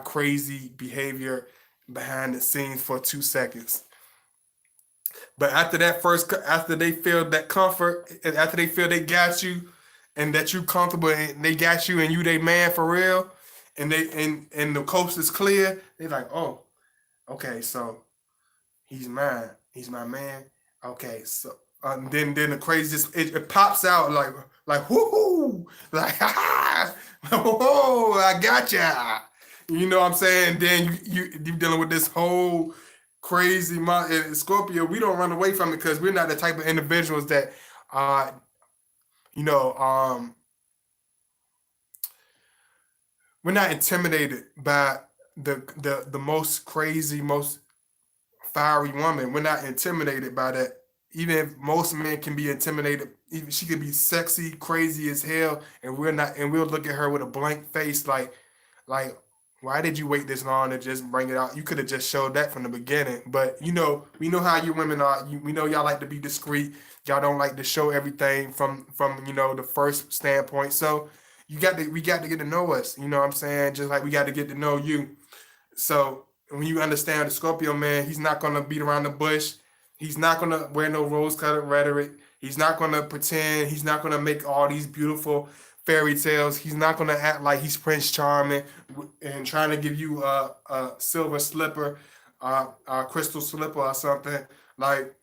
crazy behavior behind the scenes for 2 seconds. But after that first, after they feel that comfort, and after they feel they got you, and that you comfortable, and they got you, and you they man for real, and the coast is clear, they like, oh, okay, so he's mine. He's my man. Okay, so then the craziest it pops out like whoo like ha ha oh I gotcha. You know what I'm saying? Then you dealing with this whole crazy Scorpio. We don't run away from it because we're not the type of individuals that uh you know we're not intimidated by the most crazy, most fiery woman. We're not intimidated by that. Even if most men can be intimidated, even she could be sexy, crazy as hell, and we're not, and we'll look at her with a blank face, like, why did you wait this long to just bring it out? You could have just showed that from the beginning. But we know how you women are. We know y'all like to be discreet. Y'all don't like to show everything from the first standpoint. So we got to get to know us. You know what I'm saying? Just like we got to get to know you. So when you understand the Scorpio man, he's not gonna beat around the bush. He's not gonna wear no rose-colored rhetoric. He's not gonna pretend. He's not gonna make all these beautiful fairy tales. He's not gonna act like he's Prince Charming and trying to give you a silver slipper, a crystal slipper or something. Like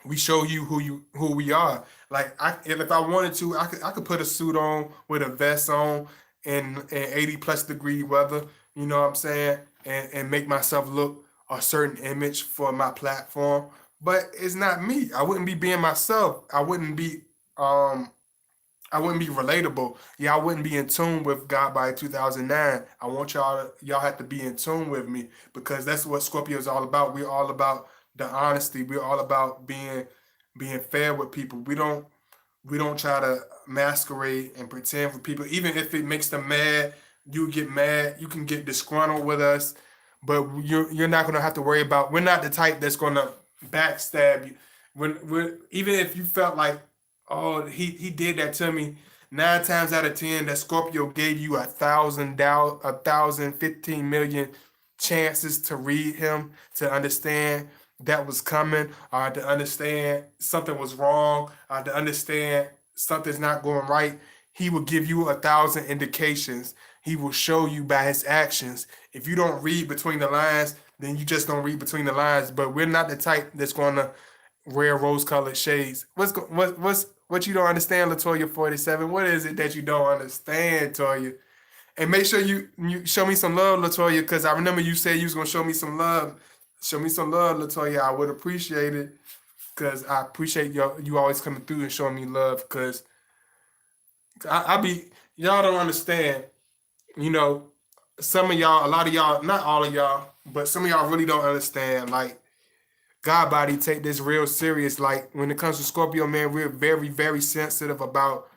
we show you who we are. Like if I wanted to, I could put a suit on with a vest on in 80 plus degree weather. You know what I'm saying? And make myself look a certain image for my platform. But it's not me. I wouldn't be being myself. Um I wouldn't be relatable. Yeah, I wouldn't be in tune with God by 2009. I want y'all have to be in tune with me because that's what Scorpio is all about. We're all about the honesty. We're all about being fair with people. We don't try to masquerade and pretend for people. Even if it makes them mad, you get mad. You can get disgruntled with us, but you're not gonna have to worry about. We're not the type that's gonna backstab you. When even if you felt like, oh, he did that to me, 9 times out of 10, that Scorpio gave you 1,015 million chances to read him, to understand that was coming, or to understand something was wrong, or to understand something's not going right. He will give you 1,000 indications. He will show you by his actions. If you don't read between the lines, then you just don't read between the lines. But we're not the type that's gonna wear rose-colored shades. What you don't understand, Latoya 47? What is it that you don't understand, Toya? And make sure you show me some love, Latoya, because I remember you said you was gonna show me some love. Show me some love, Latoya. I would appreciate it because I appreciate you always coming through and showing me love. Because I be y'all don't understand. You know, some of y'all, a lot of y'all, not all of y'all, but some of y'all really don't understand. Like God body take this real serious. Like when it comes to Scorpio, man, we're very, very sensitive about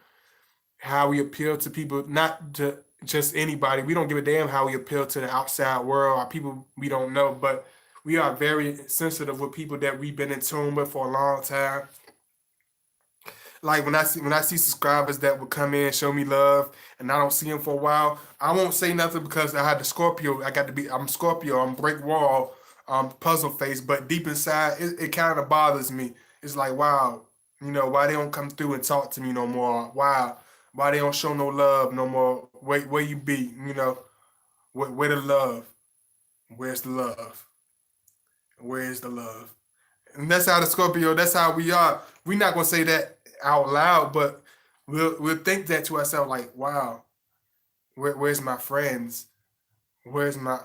how we appeal to people, not to just anybody. We don't give a damn how we appeal to the outside world or people we don't know, but we are very sensitive with people that we've been in tune with for a long time. Like when I see subscribers that would come in, show me love, and I don't see them for a while, I won't say nothing because I had the Scorpio. I'm Scorpio. I'm brick wall. Puzzle face. But deep inside, it kind of bothers me. It's like, wow, why they don't come through and talk to me no more? Wow, why they don't show no love no more? Where you be? Where the love? Where's the love? Where is the love? And that's how the Scorpio, that's how we are. We're not gonna say that out loud, but we'll think that to ourselves like, wow, where's my friends? Where's my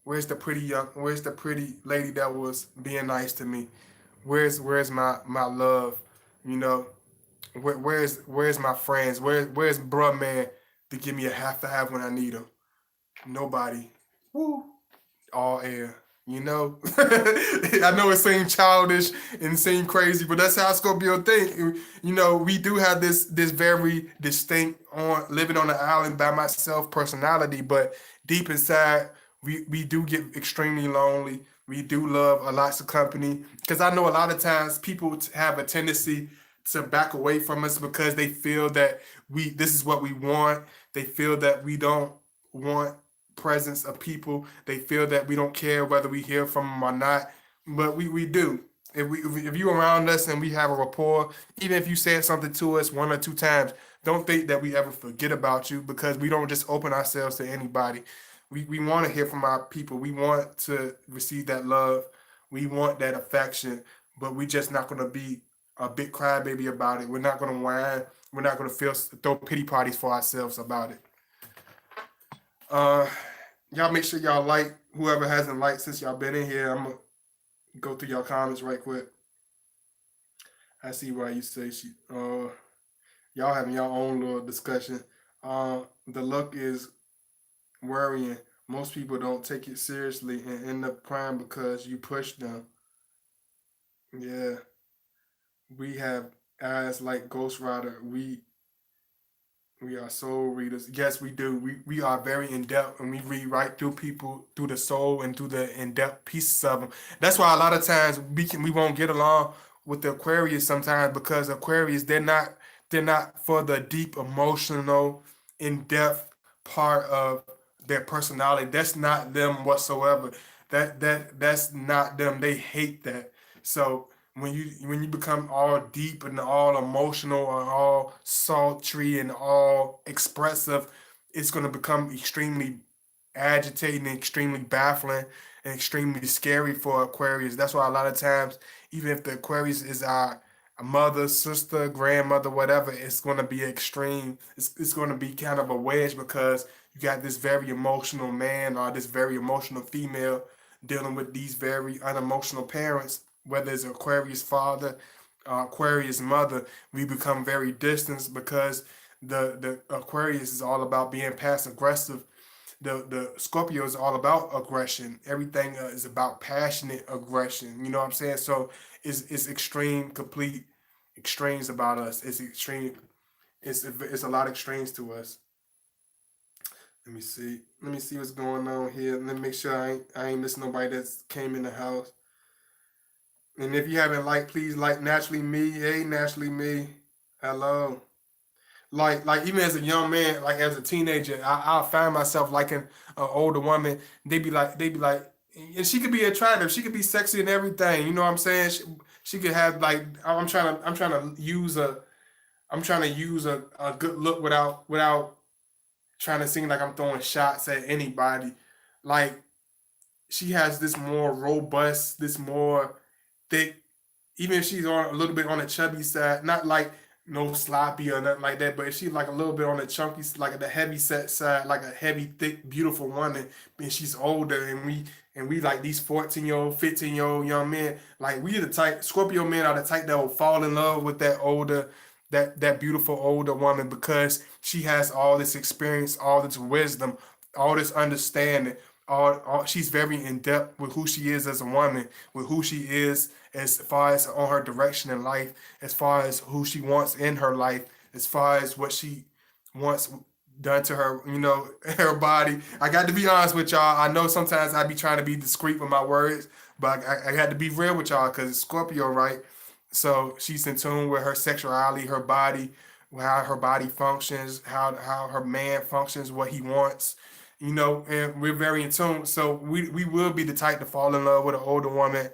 where's the pretty lady that was being nice to me? Where's my love? You know, where's my friends? Where's bruh man to give me a half five when I need him? Nobody. Woo. All air. You know, I know it seems childish and seem crazy, but that's how Scorpio think. You know, we do have this very distinct on living on the island by myself personality, but deep inside, we do get extremely lonely. We do love a lots of company because I know a lot of times people have a tendency to back away from us because they feel that we this is what we want. They feel that we don't want presence of people. They feel that we don't care whether we hear from them or not, but we do. If you around us and we have a rapport, even if you said something to us one or two times, don't think that we ever forget about you because we don't just open ourselves to anybody. We want to hear from our people. We want to receive that love. We want that affection, but we just not going to be a big crybaby about it. We're not going to whine. We're not going to feel throw pity parties for ourselves about it. Uh, y'all make sure y'all like whoever hasn't liked since y'all been in here. I'm gonna go through y'all comments right quick. I see why you say she. Y'all having your own little discussion. The look is worrying. Most people don't take it seriously and end up crying because you push them. Yeah, we have eyes like Ghost Rider. We are soul readers. Yes, we do. We are very in depth, and we read right through people, through the soul, and through the in depth pieces of them. That's why a lot of times we won't get along with the Aquarius sometimes because Aquarius they're not for the deep emotional, in depth part of their personality. That's not them whatsoever. That's not them. They hate that. So when you become all deep and all emotional and all sultry and all expressive, it's going to become extremely agitating, extremely baffling, and extremely scary for Aquarius. That's why a lot of times, even if the Aquarius is our a mother, sister, grandmother, whatever, it's going to be extreme. It's going to be kind of a wedge because you got this very emotional man or this very emotional female dealing with these very unemotional parents, whether it's Aquarius father, Aquarius mother, we become very distant because the Aquarius is all about being passive aggressive. The Scorpio is all about aggression. Everything is about passionate aggression. You know what I'm saying? So it's extreme, complete extremes about us. It's extreme. It's a lot of extremes to us. Let me see. Let me see what's going on here. Let me make sure I ain't missing nobody that's came in the house. And if you haven't liked, please like Naturally Me. Hey, Naturally Me. Hello. Like even as a young man, like as a teenager, I'll find myself liking an older woman. They be like, and she could be attractive. She could be sexy and everything. You know what I'm saying? She could have like I'm trying to use a good look without trying to seem like I'm throwing shots at anybody. Like she has this more robust, this more thick, even if she's on a little bit on the chubby side, not like no sloppy or nothing like that, but if she's like a little bit on the chunky, like the heavy set side, like a heavy, thick, beautiful woman, and she's older, and we like these 14-year-old, 15-year-old young men, like we the type Scorpio men are the type that will fall in love with that beautiful older woman because she has all this experience, all this wisdom, all this understanding. She's very in depth with who she is as a woman, with who she is as far as on her direction in life, as far as who she wants in her life, as far as what she wants done to her, her body. I got to be honest with y'all. I know sometimes I be trying to be discreet with my words, but I had to be real with y'all because it's Scorpio, right? So she's in tune with her sexuality, her body, how her body functions, how her man functions, what he wants, and we're very in tune. So we will be the type to fall in love with an older woman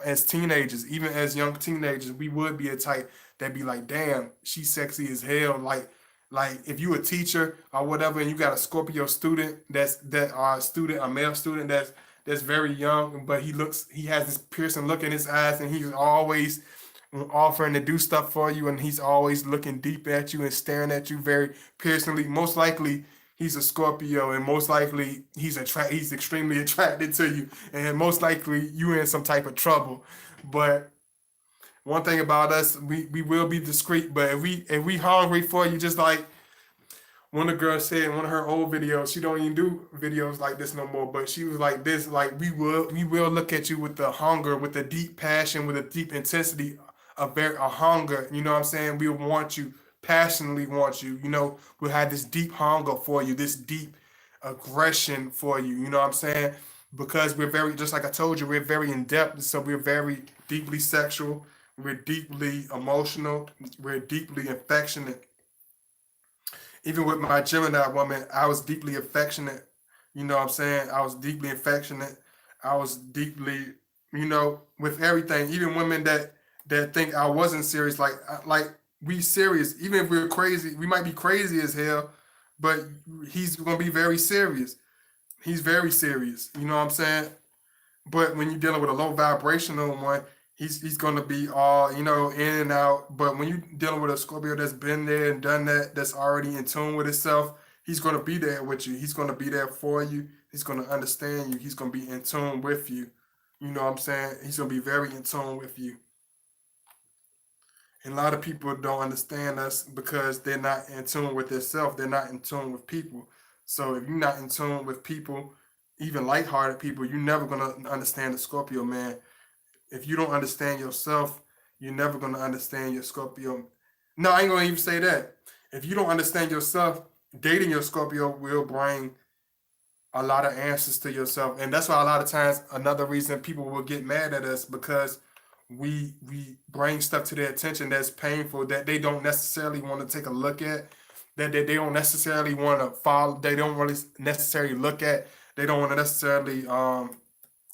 as teenagers, even as young teenagers. We would be a type that be like, damn, she's sexy as hell. Like if you a teacher or whatever, and you got a Scorpio student a male student that's very young, but he has this piercing look in his eyes, and he's always offering to do stuff for you, and he's always looking deep at you and staring at you very piercingly. Most likely, he's a Scorpio, and most likely he's extremely attracted to you, and most likely you in some type of trouble. But one thing about us, we will be discreet, but if we hungry for you, just like one of the girls said in one of her old videos, she don't even do videos like this no more. But she was like this, like we will look at you with the hunger, with the deep passion, with a deep intensity, a hunger. You know what I'm saying? We want you, passionately want you. You know, we have this deep hunger for you, this deep aggression for you. You know what I'm saying? Because we're very, just like I told you, we're very in depth. So we're very deeply sexual. We're deeply emotional. We're deeply affectionate. Even with my Gemini woman, I was deeply affectionate. You know what I'm saying? I was deeply affectionate. I was deeply, with everything. Even women that think I wasn't serious, like we serious. Even if we're crazy, we might be crazy as hell, but he's gonna be very serious. He's very serious. You know what I'm saying? But when you're dealing with a low vibrational one, he's gonna be all, in and out. But when you're dealing with a Scorpio that's been there and done that, that's already in tune with itself, he's gonna be there with you. He's gonna be there for you. He's gonna understand you. He's gonna be in tune with you. You know what I'm saying? He's gonna be very in tune with you. And a lot of people don't understand us because they're not in tune with themselves. They're not in tune with people. So if you're not in tune with people, even lighthearted people, you're never gonna understand the Scorpio man. If you don't understand yourself, you're never gonna understand your Scorpio. No, I ain't gonna even say that. If you don't understand yourself, dating your Scorpio will bring a lot of answers to yourself. And that's why a lot of times another reason people will get mad at us because we bring stuff to their attention that's painful that they don't necessarily want to take a look at, that they don't necessarily want to follow, they don't really necessarily look at, they don't want to necessarily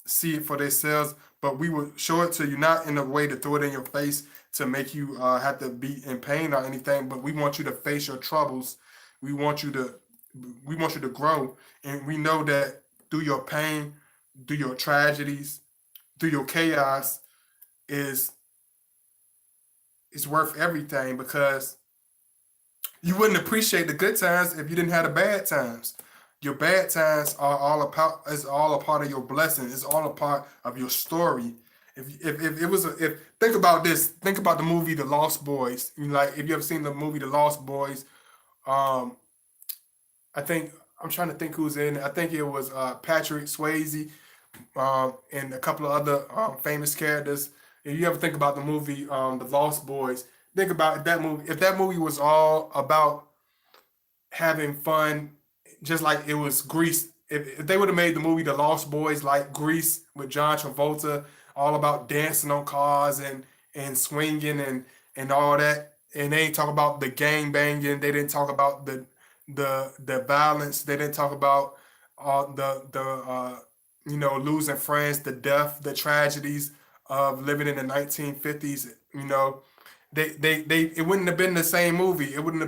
see it for themselves, but we will show it to you, not in a way to throw it in your face to make you have to be in pain or anything, but we want you to face your troubles. We want you to we want you to grow, and we know that through your pain, through your tragedies, through your chaos, is is worth everything because you wouldn't appreciate the good times if you didn't have the bad times. Your bad times are all about is all a part of your blessing. It's all a part of your story. If it was if think about this, think about the movie The Lost Boys. Like if you ever seen the movie The Lost Boys, um, I think I'm trying to think who's in it. I think it was Patrick Swayze, and a couple of other famous characters. If you ever think about the movie The Lost Boys, think about that movie. If that movie was all about having fun, just like it was Grease. If they would have made the movie The Lost Boys like Grease with John Travolta, all about dancing on cars and swinging and all that, and they didn't talk about the gang banging, they didn't talk about the violence, they didn't talk about all the losing friends, the death, the tragedies of living in the 1950s. They it wouldn't have been the same movie. It wouldn't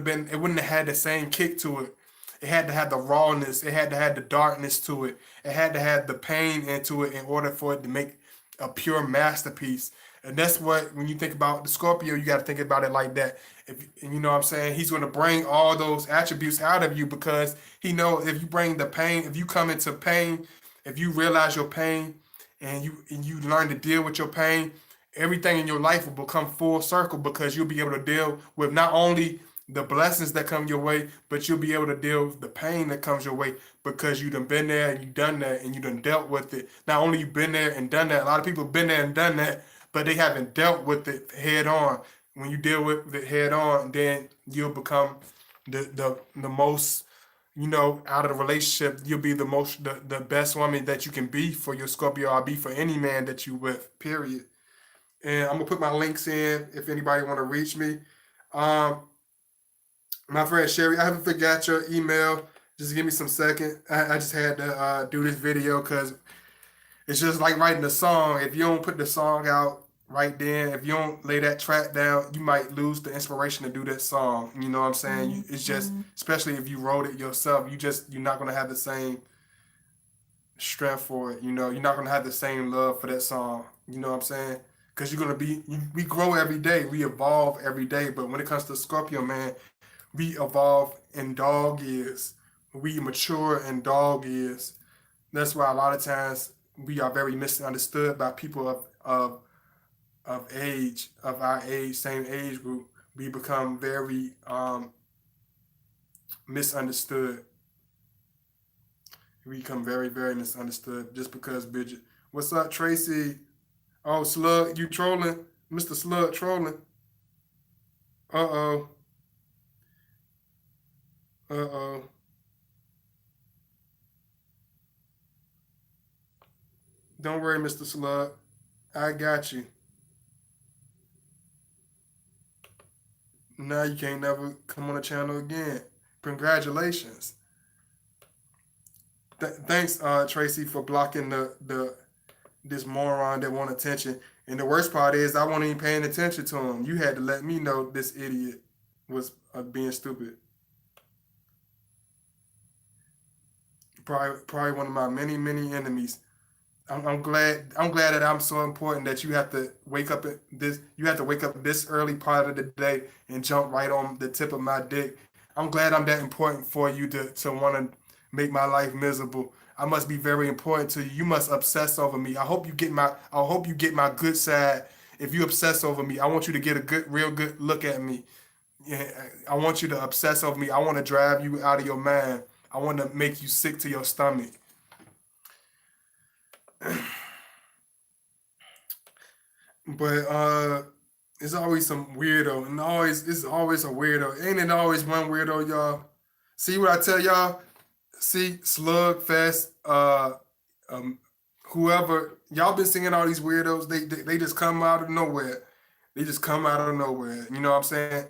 have had the same kick to it. It had to have the rawness. It had to have the darkness to it. It had to have the pain into it in order for it to make a pure masterpiece. And that's what, when you think about the Scorpio, you got to think about it like that. And you know what I'm saying? He's going to bring all those attributes out of you because he know if you bring the pain, if you come into pain, if you realize your pain and you learn to deal with your pain, everything in your life will become full circle because you'll be able to deal with not only the blessings that come your way, but you'll be able to deal with the pain that comes your way because you done been there and you done that and you done dealt with it. Not only you been there and done that, a lot of people have been there and done that, but they haven't dealt with it head on. When you deal with it head on, then you'll become the most, out of the relationship, you'll be the best woman that you can be for your Scorpio or be for any man that you with, period. And I'm gonna put my links in if anybody want to reach me. Um, my friend Sherry, I haven't forgot your email. Just give me some second. I just had to do this video because it's just like writing a song. If you don't put the song out right then, if you don't lay that track down, you might lose the inspiration to do that song. You know what I'm saying? It's just, especially if you wrote it yourself, you're not gonna have strength for it. You know, you're not gonna have the same love for that song. You know what I'm saying? Because you're gonna be, we grow every day, we evolve every day. But when it comes to Scorpio, man, we evolve in dog years. We mature in dog years. That's why a lot of times we are very misunderstood by people of age, of our age, same age group. We become very misunderstood. We become very, very misunderstood just because Bridget. What's up, Tracy? Oh, Slug, you trolling? Mr. Slug trolling. Uh-oh. Uh-oh. Don't worry, Mr. Slug. I got you. Now you can't never come on the channel again. Congratulations. Thanks, Tracy, for blocking the this moron that want attention. And the worst part is I wasn't even paying attention to him. You had to let me know this idiot was being stupid. Probably one of my many, many enemies. I'm glad that I'm so important that you have to wake up at this you have to wake up this early part of the day and jump right on the tip of my dick. I'm glad I'm that important for you to want to make my life miserable. I must be very important to you. You must obsess over me. I hope you get my good side. If you obsess over me, I want you to get a good real good look at me. Yeah, I want you to obsess over me. I want to drive you out of your mind. I want to make you sick to your stomach. But it's always some weirdo, and always it's always a weirdo. Ain't it always one weirdo, y'all? See what I tell y'all? See, Slugfest, um, whoever y'all been singing all these weirdos, they just come out of nowhere. They just come out of nowhere. You know what I'm saying?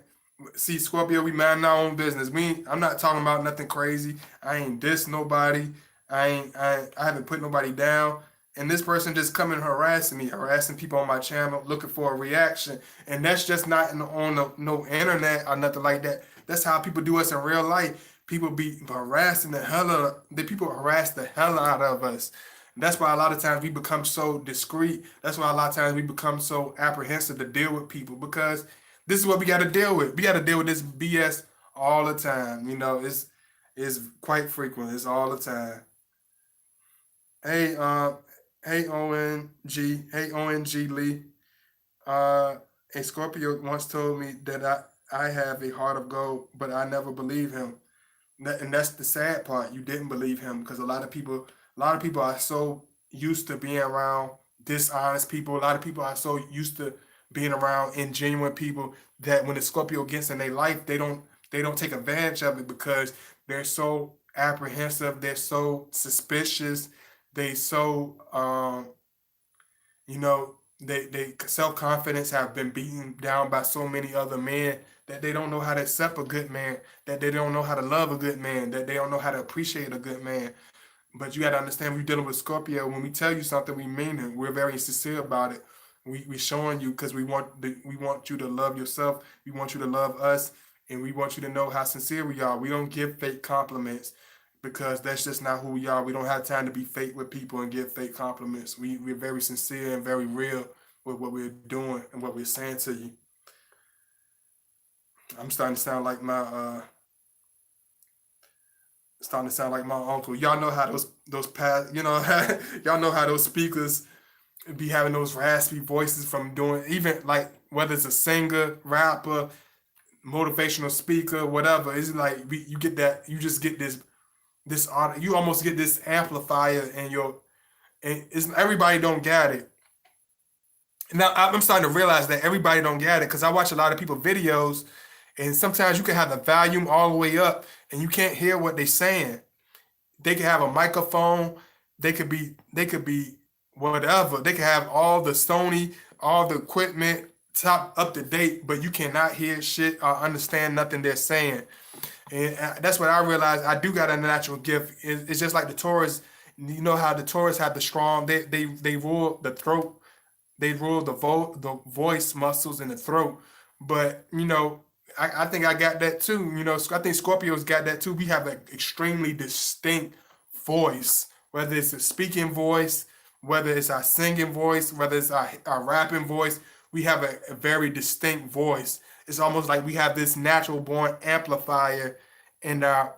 See, Scorpio, we mind our own business. I'm not talking about nothing crazy. I ain't diss nobody. I haven't put nobody down. And this person just coming harassing me, harassing people on my channel, looking for a reaction. And that's just not on no internet or nothing like that. That's how people do us in real life. People be harassing the people harass the hell out of us. That's why a lot of times we become so discreet. That's why a lot of times we become so apprehensive to deal with people because this is what we got to deal with. We got to deal with this BS all the time. You know, it's quite frequent. It's all the time. Hey, hey ONG Lee. Uh, a Scorpio once told me that I have a heart of gold, but I never believe him. And that's the sad part. You didn't believe him because a lot of people are so used to being around dishonest people. A lot of people are so used to being around ingenuine people that when the Scorpio gets in their life, they don't take advantage of it because they're so apprehensive. They're so suspicious. They so you know, they self confidence have been beaten down by so many other men that they don't know how to accept a good man, that they don't know how to love a good man, that they don't know how to appreciate a good man. But you got to understand, we're dealing with Scorpio. When we tell you something, we mean it. We're very sincere about it. We showing you because we want you to love yourself. We want you to love us, and we want you to know how sincere we are. We don't give fake compliments because that's just not who we are. We don't have time to be fake with people and give fake compliments. We're very sincere and very real with what we're doing and what we're saying to you. I'm starting to sound like my starting to sound like my uncle. Y'all know how those past, y'all know how those speakers be having those raspy voices from doing even like whether it's a singer, rapper, motivational speaker, whatever. It's like you get that you just get this audio, you almost get this amplifier in your and it's everybody don't get it. Now I'm starting to realize that everybody don't get it because I watch a lot of people videos and sometimes you can have the volume all the way up and you can't hear what they're saying. They could have a microphone, they could be whatever. They could have all the Sony, all the equipment top up to date, but you cannot hear shit or understand nothing they're saying. And that's what I realized. I do got a natural gift. It's just like the Taurus. You know how the Taurus have the strong. They rule the throat. They rule the voice muscles in the throat. But I think I got that too. I think Scorpios got that too. We have an extremely distinct voice. whether it's a speaking voice, whether it's our singing voice, whether it's our rapping voice. We have a very distinct voice. It's almost like we have this natural born amplifier in our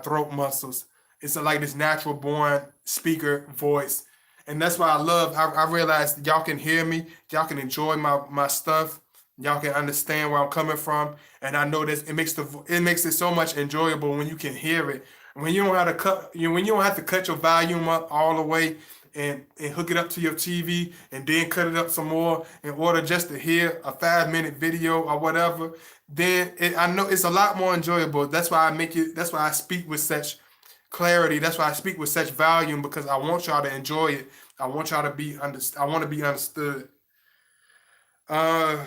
throat muscles. It's like this natural born speaker voice. And that's why I realize y'all can hear me, y'all can enjoy my stuff, y'all can understand where I'm coming from. And I know this it makes it so much enjoyable when you can hear it. When you don't have to when you don't have to cut your volume up all the way and hook it up to your TV and then cut it up some more in order just to hear a 5 minute video or whatever, then I know it's a lot more enjoyable. That's why I make it. That's why I speak with such clarity. That's why I speak with such volume because I want y'all to enjoy it. I want y'all to be I want to be understood. Uh,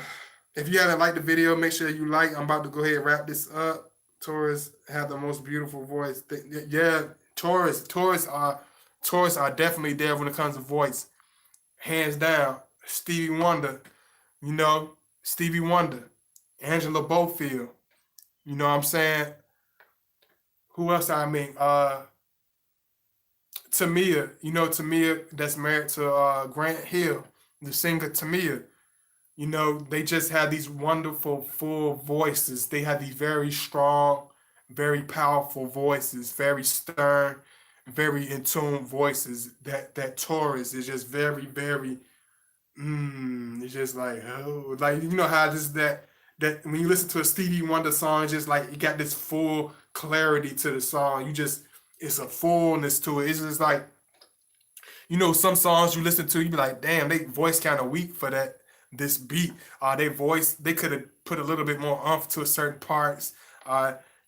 if you haven't liked the video, make sure you like. I'm about to go ahead and wrap this up. Taurus have the most beautiful voice. Yeah, Taurus are definitely there when it comes to voice, hands down. Stevie Wonder, you know, Stevie Wonder, Angela Bofield. You know what I'm saying? Who else I mean? Tamia, Tamia that's married to Grant Hill, the singer Tamia. They just have these wonderful full voices. They have these very strong, very powerful voices, very stern, very in tune voices. That Taurus is just very, very. It's just like like how this that when you listen to a Stevie Wonder song, it's just like you got this full clarity to the song. It's a fullness to it. It's just like some songs you listen to, you be like, damn, they voice kind of weak for this beat. They could have put a little bit more umph to certain parts.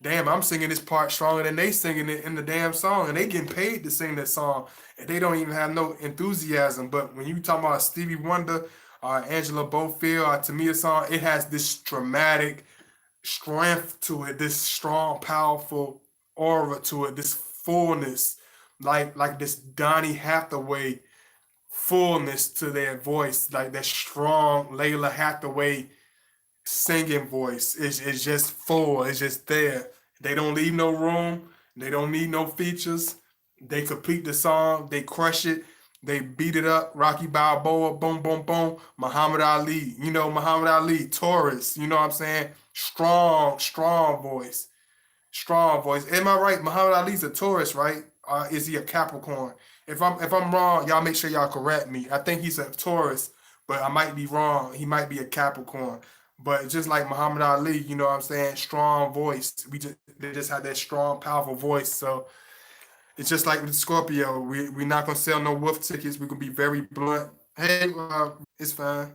Damn, I'm singing this part stronger than they singing it in the damn song, and they getting paid to sing that song, and they don't even have no enthusiasm. But when you talk about Stevie Wonder, Angela Bofield, Tamia song, it has this dramatic strength to it, this strong, powerful aura to it, this fullness, like this Donny Hathaway fullness to their voice, like that strong Layla Hathaway singing voice. It's just full. It's just there. They don't leave no room. They don't need no features. They complete the song. They crush it. They beat it up. Rocky Balboa, boom, boom, boom. Muhammad Ali, Muhammad Ali, Taurus. You know what I'm saying? Strong, strong voice. Strong voice. Am I right? Muhammad Ali's a Taurus, right? Is he a Capricorn? If I'm wrong, y'all make sure y'all correct me. I think he's a Taurus, but I might be wrong. He might be a Capricorn. But just like Muhammad Ali, you know what I'm saying? Strong voice. They just have that strong, powerful voice. So it's just like with Scorpio. We're not gonna sell no wolf tickets. We're gonna be very blunt. Hey, it's fine.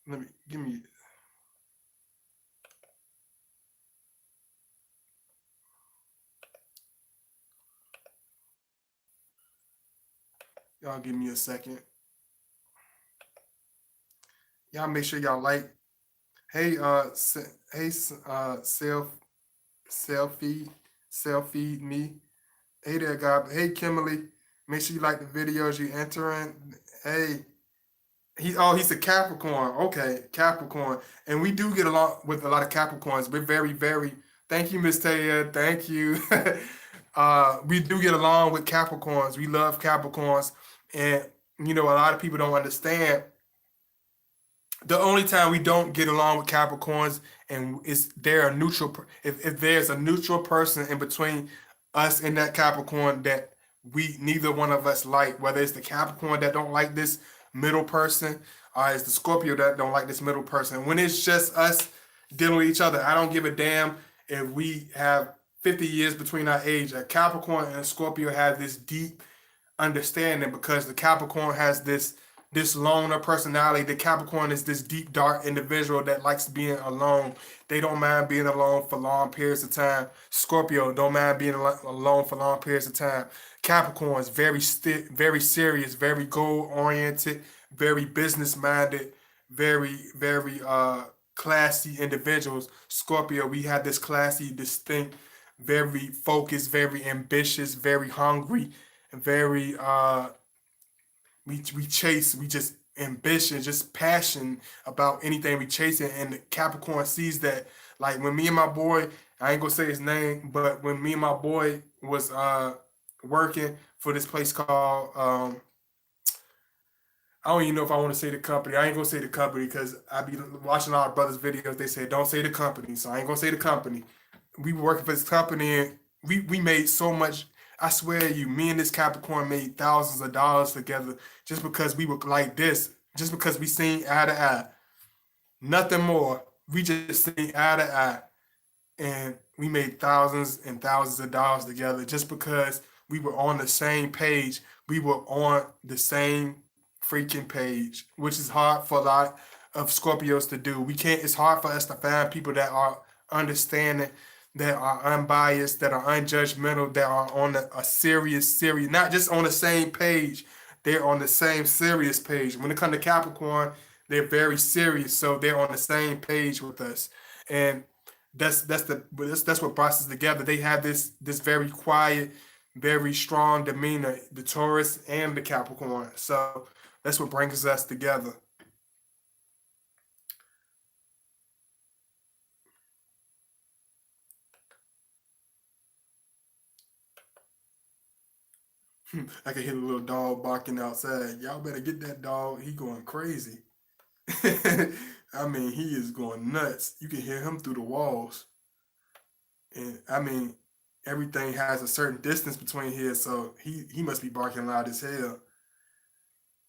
Let me give me y'all give me a second. Y'all make sure y'all like. Hey, hey, selfie, selfie me. Hey there, God. Hey, Kimberly. Make sure you like the videos you entering. Hey, he's a Capricorn. Okay, Capricorn. And we do get along with a lot of Capricorns. We're very, very. Thank you, Miss Taya. Thank you. We do get along with Capricorns. We love Capricorns, and a lot of people don't understand the only time we don't get along with Capricorns and is there a neutral if there's a neutral person in between us and that Capricorn that we neither one of us like, whether it's the Capricorn that don't like this middle person or it's the Scorpio that don't like this middle person. When it's just us dealing with each other, I don't give a damn if we have 50 years between our age. A Capricorn and a Scorpio have this deep understanding because the Capricorn has this loner personality. The Capricorn is this deep, dark individual that likes being alone. They don't mind being alone for long periods of time. Scorpio don't mind being alone for long periods of time. Capricorn is very serious, very goal oriented, very business minded, very classy individuals. Scorpio, we have this classy, distinct, very focused, very ambitious, very hungry, very we chase, we just ambition, just passion about anything we chasing. And the Capricorn sees that. Like when me and my boy, I ain't gonna say his name, but when me and my boy was working for this place called I don't even know if I want to say the company. I ain't gonna say the company because I be watching our brothers' videos. They say don't say the company, so I ain't gonna say the company. We were working for this company and we made so much. I swear to you, me and this Capricorn made thousands of dollars together just because we were like this, just because we seen eye to eye. Nothing more. We just seen eye to eye, and we made thousands and thousands of dollars together just because we were on the same page. We were on the same freaking page, which is hard for a lot of Scorpios to do. We can't. It's hard for us to find people that are understanding, that are unbiased, that are unjudgmental, that are on a serious, not just on the same page. They're on the same serious page. When it comes to Capricorn, they're very serious, so they're on the same page with us, and that's what brought us together. They have this very quiet, very strong demeanor, the Taurus and the Capricorn. So that's what brings us together. I can hear the little dog barking outside. Y'all better get that dog. He going crazy. I mean, he is going nuts. You can hear him through the walls. And I mean, everything has a certain distance between here, so he must be barking loud as hell.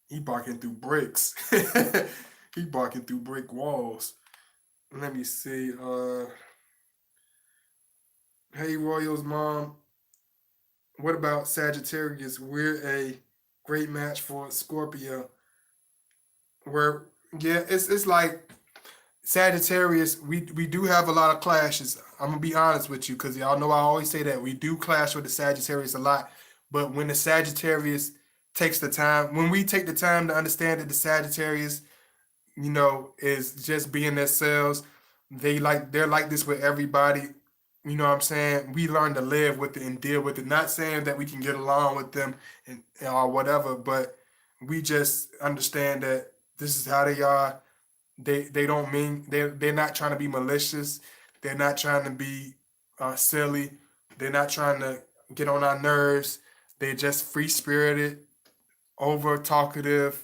He barking through bricks. He barking through brick walls. Let me see. Hey Royals mom, what about Sagittarius? We're a great match for Scorpio. Where yeah, it's like Sagittarius, we do have a lot of clashes. I'm gonna be honest with you because y'all know I always say that we do clash with the Sagittarius a lot. But when the Sagittarius takes the time, when we take the time to understand that the Sagittarius, is just being themselves, they're like this with everybody. You know what I'm saying? We learn to live with it and deal with it. Not saying that we can get along with them and or whatever, but we just understand that this is how they are. They don't mean they're not trying to be malicious. They're not trying to be silly. They're not trying to get on our nerves. They're just free spirited, over talkative,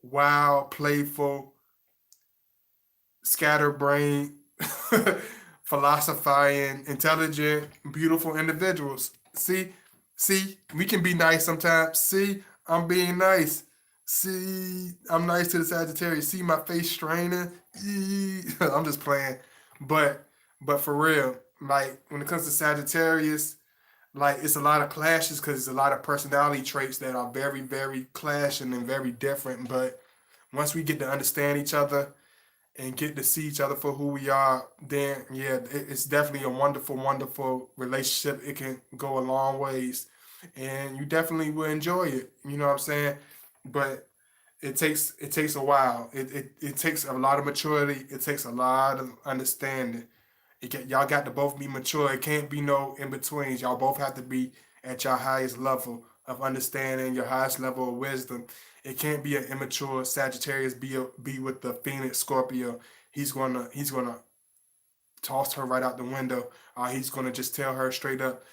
wild, playful, scatterbrained, philosophizing, intelligent, beautiful individuals. See, we can be nice sometimes. See, I'm being nice. See, I'm nice to the Sagittarius. See my face straining. I'm just playing, but for real, like when it comes to Sagittarius, like it's a lot of clashes because it's a lot of personality traits that are very, very clashing and very different. But once we get to understand each other and get to see each other for who we are, then yeah, it's definitely a wonderful, wonderful relationship. It can go a long ways, and you definitely will enjoy it. You know what I'm saying? But it takes a while. It takes a lot of maturity. It takes a lot of understanding. Y'all got to both be mature. It can't be no in betweens. Y'all both have to be at your highest level of understanding, your highest level of wisdom. It can't be an immature Sagittarius be with the Phoenix Scorpio. He's gonna toss her right out the window. He's gonna just tell her straight up,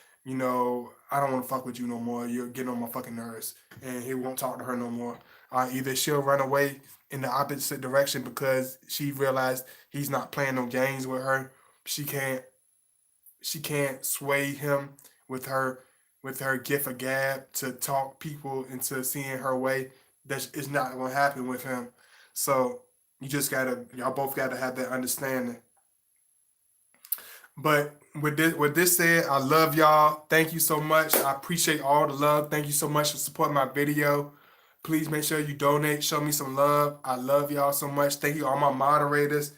I don't want to fuck with you no more. You're getting on my fucking nerves, and he won't talk to her no more. Either she'll run away in the opposite direction because she realized he's not playing no games with her. She can't she can't sway him with her gift of gab to talk people into seeing her way. That is not going to happen with him. So y'all both gotta have that understanding. But with this said, I love y'all. Thank you so much. I appreciate all the love. Thank you so much for supporting my video. Please make sure you donate. Show me some love. I love y'all so much. Thank you, all my moderators.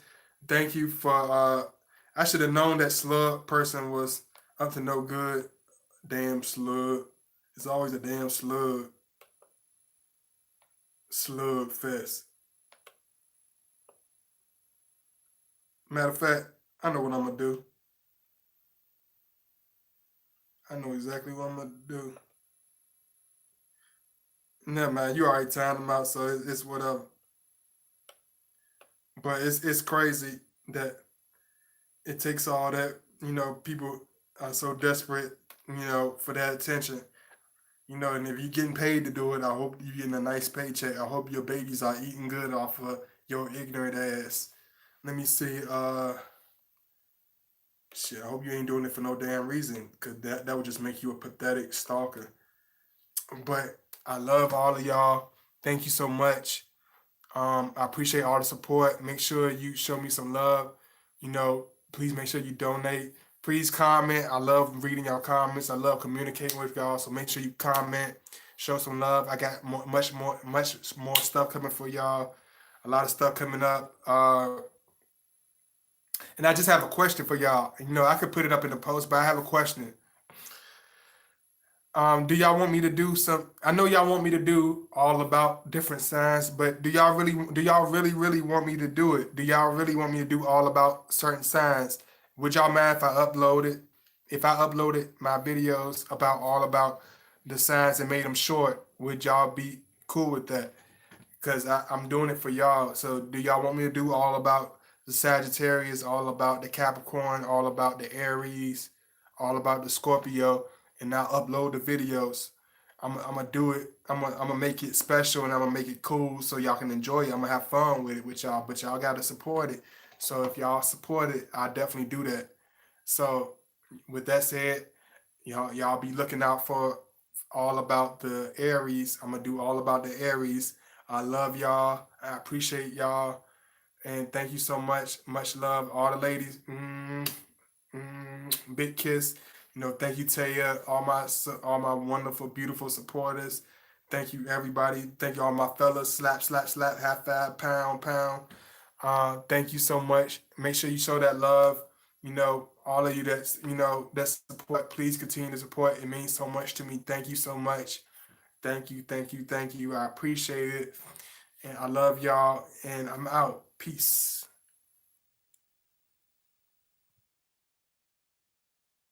Thank you for I should have known that slug person was up to no good. Damn slug. It's always a damn slug. Slug fest. Matter of fact, I know what I'm gonna do. I know exactly what I'm gonna do. No, man, you already timed them out, so it's whatever. But it's crazy that it takes all that. People are so desperate, for that attention. And if you're getting paid to do it, I hope you're getting a nice paycheck. I hope your babies are eating good off of your ignorant ass. Let me see. Shit. I hope you ain't doing it for no damn reason, cause that would just make you a pathetic stalker. But I love all of y'all. Thank you so much. I appreciate all the support. Make sure you show me some love. Please make sure you donate. Please comment. I love reading y'all comments. I love communicating with y'all. So make sure you comment, show some love. I got much more stuff coming for y'all. A lot of stuff coming up. And I just have a question for y'all. I could put it up in the post, but I have a question. Do y'all want me to do some? I know y'all want me to do all about different signs, but do y'all really want me to do it? Do y'all really want me to do all about certain signs? Would y'all mind if I uploaded, my videos about the signs and made them short? Would y'all be cool with that? Because I'm doing it for y'all. So do y'all want me to do all about the Sagittarius, all about the Capricorn, all about the Aries, all about the Scorpio, and now upload the videos? I'm gonna do it. I'm gonna make it special and I'm gonna make it cool so y'all can enjoy it. I'm gonna have fun with it with y'all, but y'all gotta support it. So if y'all support it, I definitely do that. So with that said, y'all be looking out for all about the Aries. I'm gonna do all about the Aries. I love y'all. I appreciate y'all, and thank you so much. Much love, all the ladies. Big kiss. Thank you, Taya. All my wonderful, beautiful supporters. Thank you, everybody. Thank you, all my fellas. Slap, slap, slap. Half five, pound, pound. Thank you so much. Make sure you show that love. All of you that support. Please continue to support. It means so much to me. Thank you so much. Thank you, thank you, thank you. I appreciate it. And I love y'all. And I'm out. Peace.